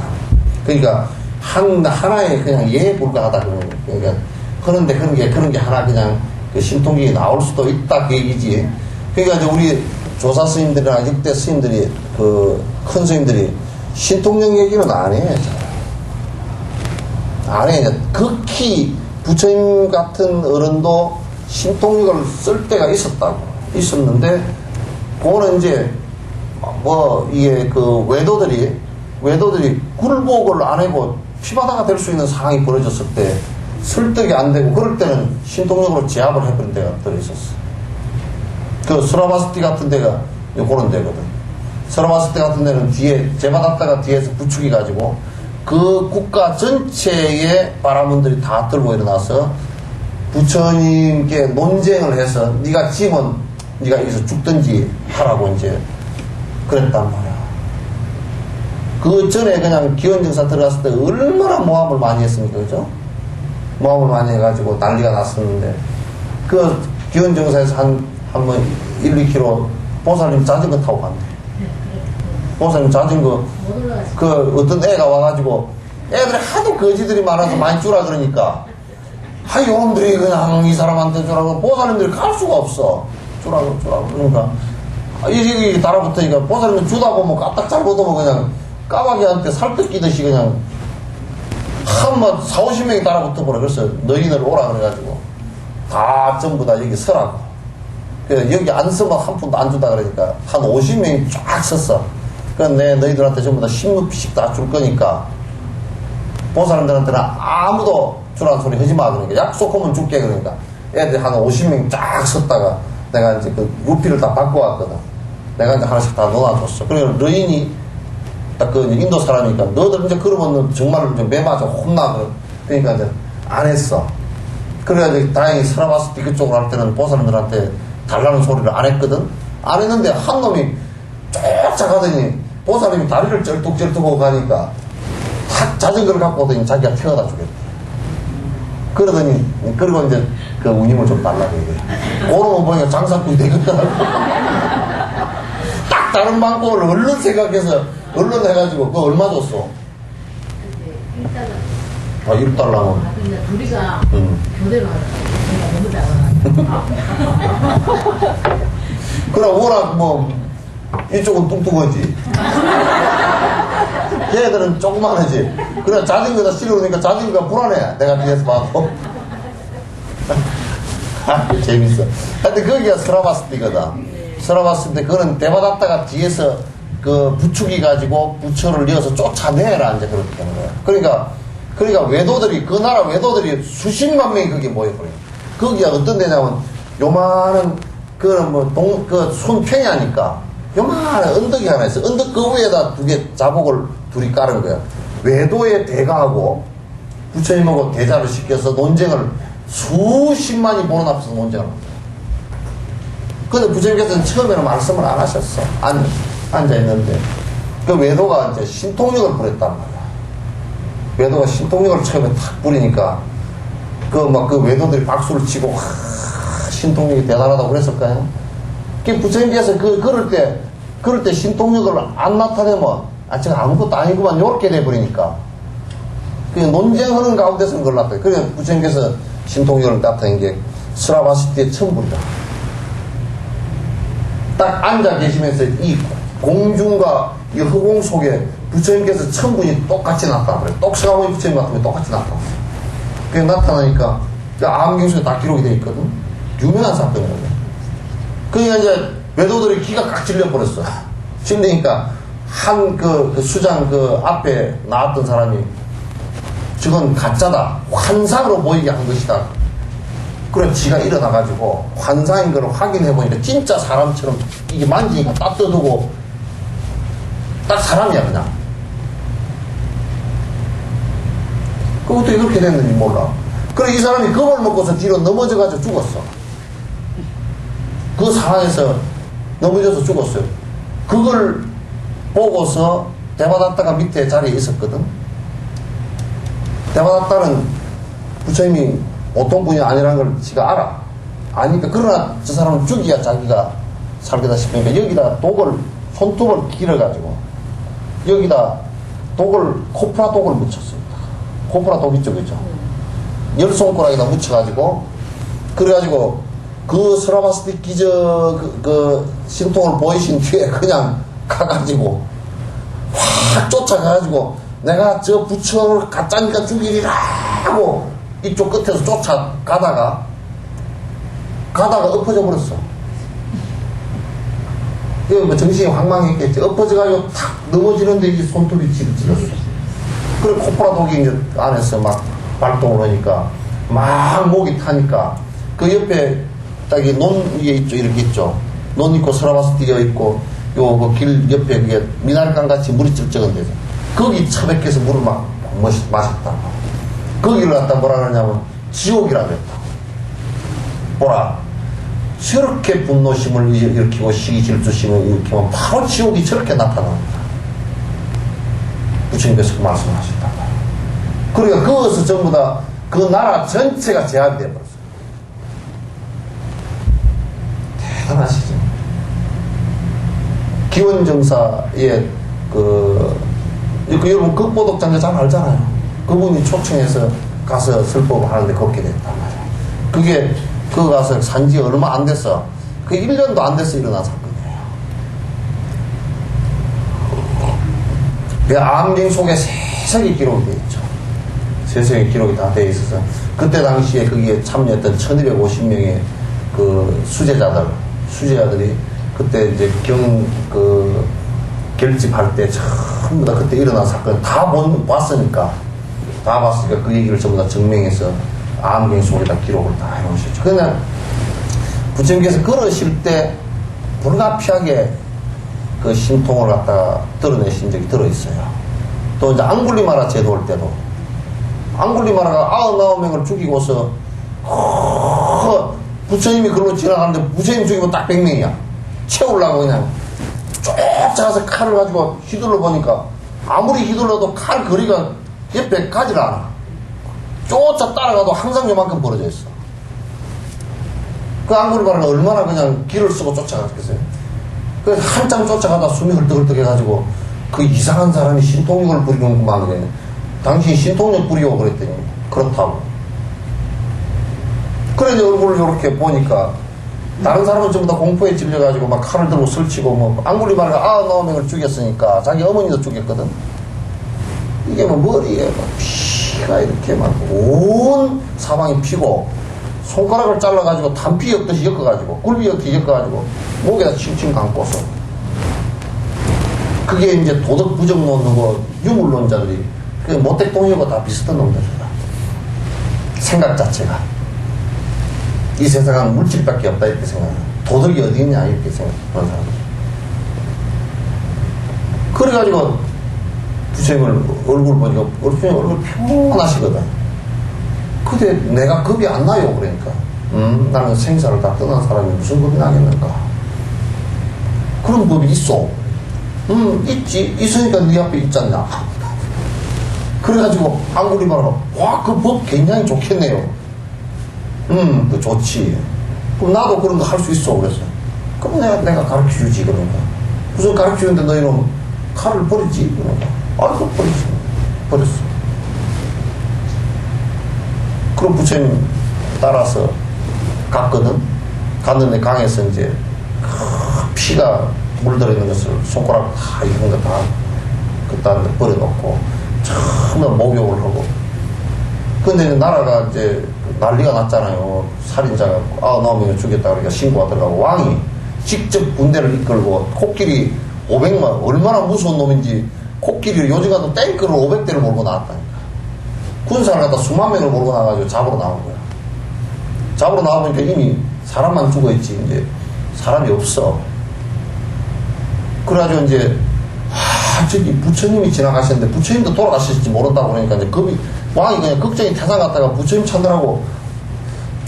그러니까 하나의 그냥 예에 불과하다 그러는 거예요. 그러니까 그런데 그런 게 하나 그냥 그 신통력이 나올 수도 있다 그 얘기지. 그러니까 이제 우리 조사 스님들이나 6대 스님들이 그 큰 스님들이 신통력 얘기는 안 해. 안 해. 극히 부처님 같은 어른도 신통력을 쓸 때가 있었는데 그거는 이제 뭐 이게 그 외도들이 굴복을 안 하고 피바다가 될 수 있는 상황이 벌어졌을 때 설득이 안 되고 그럴 때는 신통력으로 제압을 해버린 데가 들어있었어. 그 스라바스티 같은 데가 그런 데거든. 스라바스티 같은 데는 뒤에 제받았다가 뒤에서 부축이 가지고 그 국가 전체의 바라문들이 다 들고 일어나서 부처님께 논쟁을 해서 네가 지면 네가 여기서 죽든지 하라고 이제 그랬단 말이야. 그 전에 그냥 기원정사 들어갔을 때 얼마나 모함을 많이 했습니까, 그죠? 모함을 많이 해가지고 난리가 났었는데 그 기원정사에서 한번 1, 2km 보살님 자전거 타고 갔네. 보살님 자전거 그 어떤 애가 와가지고 애들이 하도 거지들이 많아서 많이 주라 그러니까 요놈들이 그냥 이 사람한테 주라고 보살님들이 갈 수가 없어. 주라고 그러니까 이게 달아붙으니까 보살님이 주다 보면 까딱 잘못하면 그냥 까마귀한테 살 뜯기듯이 그냥 한뭐 40~50명이 달아붙어 버려. 그래서 너희들 오라 그래가지고 다 전부 다 여기 서라고. 그래서 여기 안 서면 한 푼도 안 준다 그러니까 한 50명이 쫙 섰어. 그래서 너희들한테 전부 다 10루피씩 다 줄 거니까 보살님들한테는 아무도 주라는 소리 하지 마 그러니까 약속하면 줄게 그러니까 애들이 한 50명 쫙 섰다가 내가 이제 그 루피를 다 바꿔왔거든. 내가 이제 하나씩 다 넣어줬어. 그러니까 너희니 딱 그 인도 사람이니까 너들 이제 그러면 정말 이제 매맞아 혼나 그러니까 이제 안 했어. 그래가지고 다행히 스라바스티 그쪽으로 할 때는 보살님들한테 달라는 소리를 안 했거든. 안 했는데 한 놈이 쫓아가더니 보살님이 다리를 쩔뚝쩔뚝하고 가니까 탁 자전거를 갖고 오더니 자기가 태워다 주겠대. 그러더니 그리고 이제 그 운임을 좀 달라고 얘기해. 그러면 보니까 장사꾼이 되겠더라고. 딱 다른 방법을 얼른 생각해서 얼른 해가지고 그거 얼마 줬어? 1달러. 아 1달러면 근데 둘이가 교대로 하자. 너무 작아. 그럼 워낙 뭐 이쪽은 뚱뚱하지 얘들은 조그만하지. 그래 자전거다 실어오니까 자전거가 불안해. 내가 뒤에서 봐도. 재밌어. 하여튼 거기가 스라바스티거든. 스라바스티 그거는 대받았다가 뒤에서 그 부축이 가지고 부처를 이어서 쫓아내라 이제 그렇게 되는 거야. 그러니까 외도들이 그 나라 외도들이 수십만 명이 거기에 모여버려. 거기가 어떤 데냐면 요만한 그 순평이 하니까 요만한 언덕이 하나 있어. 언덕 그 위에다 두 개 자복을 둘이 깔은 거야. 외도의 대가하고 부처님하고 대자를 시켜서 논쟁을 수십만이 보는 앞에서 논쟁을 합니다. 근데 부처님께서는 처음에는 말씀을 안 하셨어. 앉아있는데 그 외도가 이제 신통력을 부렸단 말이야. 외도가 신통력을 처음에 탁 부리니까 그 외도들이 박수를 치고 신통력이 대단하다고 그랬을까요? 그 부처님께서 그럴 때 신통력을 안 나타내면 제가 아무것도 아니구만 요렇게 돼버리니까 그 논쟁하는 가운데서는 그걸 나타내. 그래서 부처님께서 신통력을 나타낸 게 스라바시티의 천불이다. 딱 앉아 계시면서 이 공중과 이 허공 속에 부처님께서 천분이 똑같이 나타나 그래. 똑스가모니 부처님 같은 게 똑같이 나타나. 그게 나타나니까 암경수에 다 기록이 되어 있거든. 유명한 사건이거든. 그러니까 이제 외도들이 기가 깍 질려버렸어. 질리니까 그 수장 그 앞에 나왔던 사람이 저건 가짜다. 환상으로 보이게 한 것이다. 그래 지가 일어나가지고 환상인 걸 확인해보니까 진짜 사람처럼 이게 만지니까 딱 떠두고 딱 사람이야 그냥. 그 어떻게 그렇게 됐는지 몰라. 그래 이 사람이 겁을 먹고서 뒤로 넘어져가지고 죽었어. 그 상황에서 넘어져서 죽었어요. 그걸 보고서 대바다타가 밑에 자리에 있었거든. 대바다타는 부처님이 보통 분이 아니라는 걸 지가 알아. 아니까 그러나 저 사람은 죽이야 자기가 살겠다 싶으니까 여기다 독을 손톱을 길어가지고 여기다 독을 코프라 독을 묻혔습니다. 코프라 독 있죠 그죠? 열 손가락에다 묻혀가지고 그래가지고 그 스라바스티 기저 그 신통을 보이신 뒤에 그냥 가가지고 확 쫓아가가지고 내가 저 부처를 가짜니까 죽이리라 하고 이쪽 끝에서 쫓아가다가 엎어져 버렸어. 그 뭐 정신이 황망했겠지. 엎어져가지고 탁 넘어지는데 이제 손톱이 찔렀어. 그래 코프라 독이 이제 안에서 막 발동을 하니까 막 목이 타니까 그 옆에 딱 이 논 위에 있죠. 이렇게 있죠. 논 있고 서라바스 띄어 있고 요 그 길 옆에 그게 미나리강 같이 물이 쩍쩍한 데죠. 거기 처박혀서 물을 막 마셨다. 거기를 갖다 뭐라 그러냐면 지옥이라 그랬다. 보라. 저렇게 분노심을 일으키고 시기 질투심을 일으키면 바로 지옥이 저렇게 나타납니다. 부처님께서 그 말씀을 하셨단 말이에요. 그러니까 그것을 전부 다 그 나라 전체가 제압이 되어버렸어요. 대단하시죠. 기원정사의 여러분 극보독장자 잘 알잖아요. 그분이 초청해서 가서 설법을 하는데 걷게 됐단 말이에요. 그게 그거 가서 산지 얼마 안 됐어. 그 1년도 안 돼서 일어난 사건이에요. 그 암경 속에 세세기 기록이 되어 있죠. 세세기 기록이 다 되어 있어서 그때 당시에 거기에 참여했던 1250명의 그 수제자들이 그때 이제 결집할 때 전부 다 그때 일어난 사건 다 봤으니까 그 얘기를 전부 다 증명해서 암경 속에다 기록을 다 해놓으셨죠. 그러나 부처님께서 걸으실 때 불가피하게 그 신통을 갖다가 드러내신 적이 들어있어요. 또 이제 앙굴리마라 제도 올 때도 앙굴리마라가 99명을 죽이고서 부처님이 글로 지나가는데 부처님 죽이면 딱 100명이야. 채우려고 그냥 쫓아가서 칼을 가지고 휘둘러 보니까 아무리 휘둘러도 칼 거리가 옆에 가질 않아. 쫓아 따라가도 항상 요만큼 벌어져 있어. 그 앙굴리마라가 얼마나 그냥 길을 쓰고 쫓아갔겠어요. 그 한참 쫓아가다 숨이 헐떡헐떡 해가지고 그 이상한 사람이 신통력을 부리는구만. 그래. 당신이 신통력 부리고 그랬더니 그렇다고. 그래 이제 얼굴을 이렇게 보니까 다른 사람은 전부 다 공포에 찔려가지고 막 칼을 들고 설치고 뭐 앙굴리마라가 99명을 죽였으니까 자기 어머니도 죽였거든. 이게 뭐 머리에 막 피가 이렇게 막 온 사방이 피고 손가락을 잘라가지고 단피 엮듯이 엮어가지고 굴비 엮듯이 엮어가지고 목에다 칭칭 감고서 그게 이제 도덕 부정론이고 유물론자들이 그 모택동이고 다 비슷한 놈들이다. 생각 자체가 이 세상은 물질밖에 없다 이렇게 생각해. 도덕이 어디 있냐 이렇게 생각하는 사람들. 그래가지고 부처님을 얼굴 보니까 부처님 얼굴 평온하시거든. 근데 내가 겁이 안 나요. 그러니까 나는 생사를 다 떠난 사람이 무슨 겁이 나겠는가. 그런 법이 있어. 있지. 있으니까 네 앞에 있잖냐. 그래가지고 앙굴리마라가 와, 그 법 굉장히 좋겠네요. 그 좋지. 그럼 나도 그런 거 할 수 있어. 그래서 그럼 내가 가르쳐주지. 그러니까 무슨 가르쳐주는데 너희는 칼을 버리지. 그러니까 아이고 버렸어. 그럼 부처님 따라서 갔거든. 갔는데 강에서 이제 피가 물들어 있는 것을 손가락 다 이런 거 다 그딴 데 버려놓고 전부 목욕을 하고. 근데 나라가 이제 난리가 났잖아요. 살인자가 99명을 죽였다 그러니까 신고가 들어가고 왕이 직접 군대를 이끌고 코끼리 500만 얼마나 무서운 놈인지 코끼리를 요즘 같은 탱크를 500대를 몰고 나왔다니까. 군사를 갖다 수만 명을 몰고 나가지고 잡으러 나온 거야. 잡으러 나와보니까 이미 사람만 죽어있지 이제 사람이 없어. 그래가지고 이제 저기 부처님이 지나가셨는데 부처님도 돌아가실지 모른다고 그러니까 이제 왕이 그냥 걱정이 태산 갔다가 부처님 찾느라고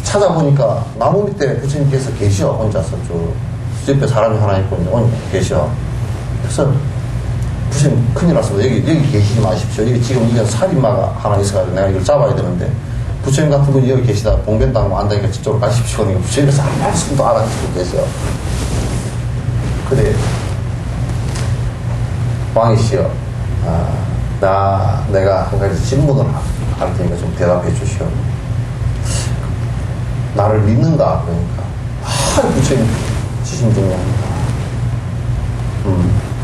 찾아보니까 나무 밑에 부처님께서 계셔. 혼자서 저 옆에 사람이 하나 있고 계셔. 그래서 부처님 큰일 났습니다. 여기 계시지 마십시오. 여기 지금 이건 살인마가 하나 있어가지고 내가 이걸 잡아야 되는데 부처님 같은 분이 여기 계시다 봉변당하면 안 되니까 저쪽으로 가십시오. 그러니까 부처님께서 한 말씀도 안 하시고 계세요. 그래 왕이시여, 내가 한 가지 질문을 할 테니까 좀 대답해 주시오. 나를 믿는가? 그러니까 부처님 지심정리합니다.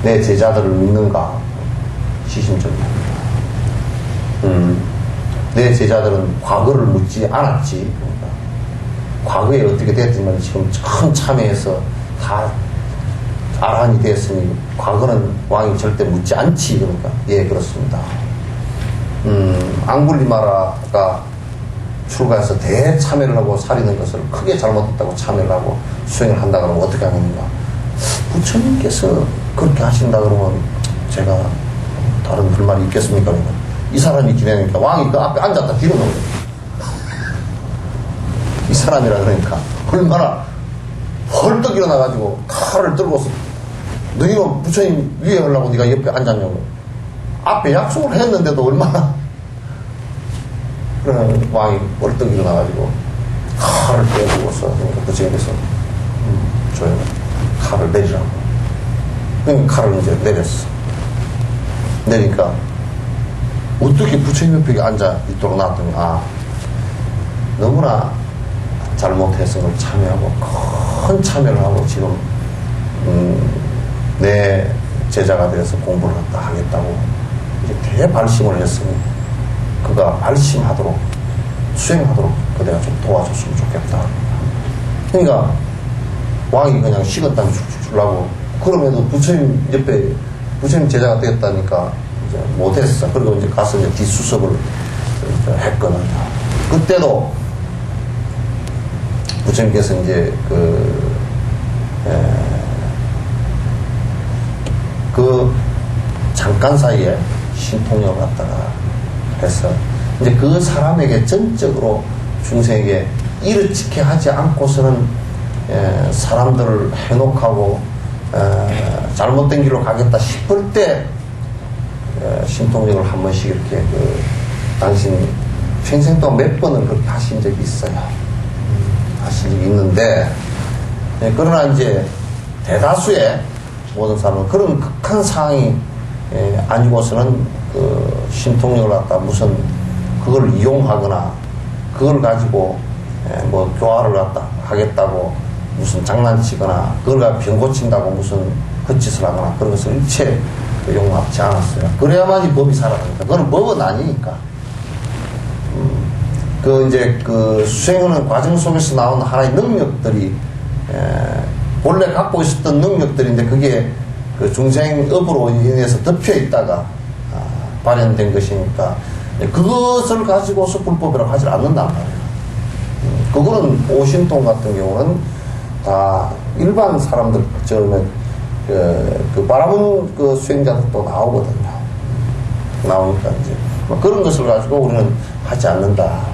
내 제자들을 믿는가? 지심정리합니다. 내 제자들은 과거를 묻지 않았지. 그러니까 과거에 어떻게 됐지만 지금 큰 참회해서 다 아란이 됐으니 과거는 왕이 절대 묻지 않지. 그러니까 예, 그렇습니다. 앙굴리마라가 출가해서 대참여를 하고 살이는 것을 크게 잘못했다고 참여를 하고 수행을 한다 그러면 어떻게 하겠는가? 부처님께서 그렇게 하신다 그러면 제가 다른 불만이 있겠습니까? 그러면 이 사람이 기대니까 왕이 그 앞에 앉았다 뒤로 놓은 거예요. 이 사람이라 그러니까 얼마나 헐떡 일어나가지고 칼을 들고서 너희가 부처님 위에 하려고 네가 옆에 앉았냐고. 앞에 약속을 했는데도 얼마나. 그러면 왕이 벌떡 일어나가지고 칼을 빼주고서 그러니까 부처님께서 조용히 칼을 내리라고. 그러니까 칼을 이제 내렸어. 내니까 어떻게 부처님 옆에 앉아 있도록 놨더니 너무나 잘못해서 그걸 참여하고 큰 참여를 하고 지금 내 제자가 되어서 공부를 하겠다고 이제 대발심을 했으니 그가 발심하도록 수행하도록 내가 좀 도와줬으면 좋겠다. 그러니까 왕이 그냥 식은땀 쭉쭉 주려고 그럼에도 부처님 옆에 부처님 제자가 되었다니까 이제 못했어. 그리고 이제 가서 이제 뒷수습을 했거든. 그때도 부처님께서 이제 그 잠깐 사이에 신통력을 갖다가 해서 이제 그 사람에게 전적으로 중생에게 이르치게 하지 않고서는 사람들을 해놓고 잘못된 길로 가겠다 싶을 때 신통력을 한 번씩 이렇게 당신 평생 동안 몇 번은 그렇게 하신 적이 있어요. 하신 적이 있는데 그러나 이제 대다수의 모든 사람은 그런 극한 상황이 아니고서는 그 신통력을 갖다 무슨 그걸 이용하거나 그걸 가지고 뭐 교화를 갖다 하겠다고 무슨 장난치거나 그걸 가지고 병 고친다고 무슨 헛짓을 하거나 그런 것을 일체 용납하지 않았어요. 그래야만이 법이 살아납니다. 그건 법은 아니니까. 이제 그 수행하는 과정 속에서 나온 하나의 능력들이 본래 갖고 있었던 능력들인데 그게 그 중생업으로 인해서 덮여 있다가 발현된 것이니까 그것을 가지고서 불법이라고 하지 않는단 말이에요. 그거는 오신통 같은 경우는 다 일반 사람들 처음에 그 바라본 그 수행자들도 나오거든요. 나오니까 이제 그런 것을 가지고 우리는 하지 않는다.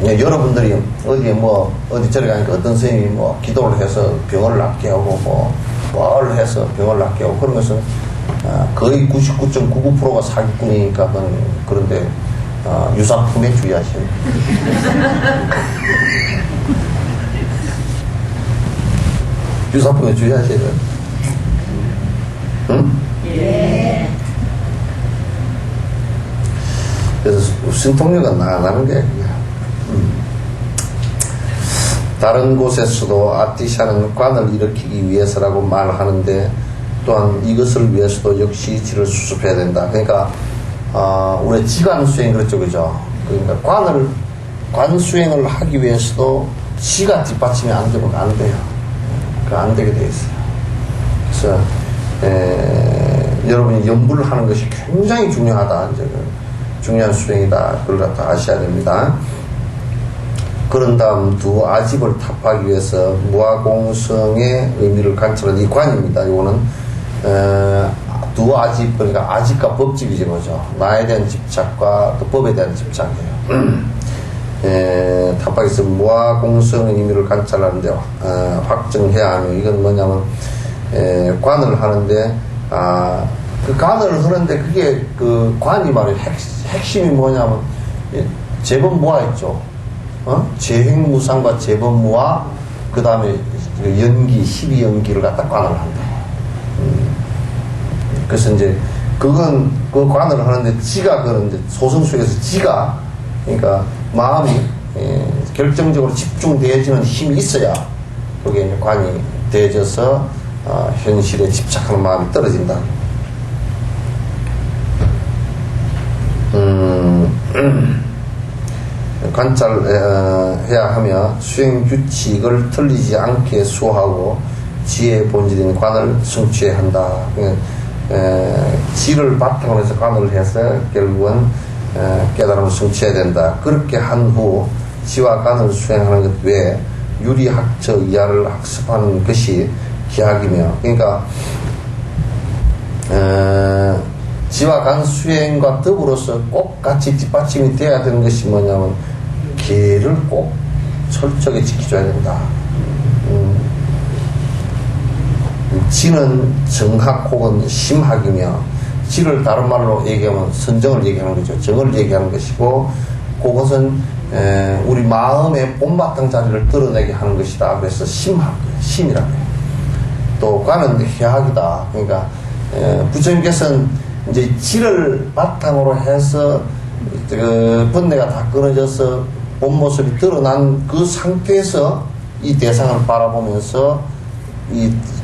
여러분들이 어디에 어디 저리 가니까 어떤 선생님이 기도를 해서 병을 낫게 하고 뭘 해서 병을 낫게 하고 그런 것은 거의 99.99%가 사기꾼이니까 그런데 유사품에 주의하셔야 돼요. 유사품에 주의하셔야 돼요. 응? 예. 그래서 신통력은 나가는 게 다른 곳에서도 아티샤는 관을 일으키기 위해서라고 말하는데 또한 이것을 위해서도 역시 지를 수습해야 된다. 그러니까 우리 지관 수행 그렇죠, 그죠? 그러니까 관 수행을 하기 위해서도 지가 뒷받침이 안 되면 안 돼요. 안 되게 돼 있어요. 그래서 여러분이 연부를 하는 것이 굉장히 중요하다. 이제 중요한 수행이다. 그걸 갖다 아셔야 됩니다. 그런 다음 두 아집을 탑하기 위해서 무아공성의 의미를 관철한 이 관입니다. 이거는 두 아집, 그러니까 아집과 법집이지 뭐죠. 나에 대한 집착과 또 법에 대한 집착이에요. 탑하기 위해서 무아공성의 의미를 관철하는데 확정해야 하며 이건 뭐냐면 관을 하는데 그 관을 하는데 그게 그 관이 말이에요. 핵심이 뭐냐면 재범무아 있죠. 재행무상과 재범무아 그 다음에 연기 12연기를 갖다 관을 한다. 그래서 이제 그건 그 관을 하는데 지가 그런데 소성 속에서 지가 그러니까 마음이 결정적으로 집중되어지는 힘이 있어야 그게 이제 관이 되어져서 현실에 집착하는 마음이 떨어진다. 관찰해야 하며 수행 규칙을 틀리지 않게 수호하고 지혜의 본질인 관을 성취해야 한다. 지를 바탕으로 해서 관을 해서 결국은 깨달음을 성취해야 된다. 그렇게 한 후 지와 간을 수행하는 것 외에 유리학처 이하를 학습하는 것이 기학이며, 그러니까 지와 간 수행과 더불어서 꼭 같이 뒷받침이 되어야 되는 것이 뭐냐면 계를 꼭 철저하게 지켜줘야 된다. 지는 정학 혹은 심학이며, 지를 다른 말로 얘기하면 선정을 얘기하는 거죠. 정을 얘기하는 것이고, 그것은 우리 마음의 본바탕 자리를 드러내게 하는 것이다. 그래서 심학, 심이라고 해요. 또 관은 해학이다. 그러니까 부처님께서는 이제 지를 바탕으로 해서 그 번뇌가 다 끊어져서 본 모습이 드러난 그 상태에서 이 대상을 바라보면서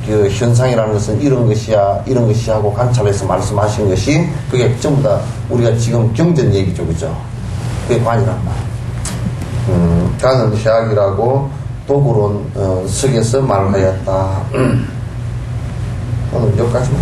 그 현상이라는 것은 이런 것이야, 이런 것이 하고 관찰해서 말씀하신 것이, 그게 전부 다 우리가 지금 경전 얘기죠, 그죠? 그게 관이란 말. 관은 해학이라고 도구론 석에서 말을 하였다. 오늘 여기까지만.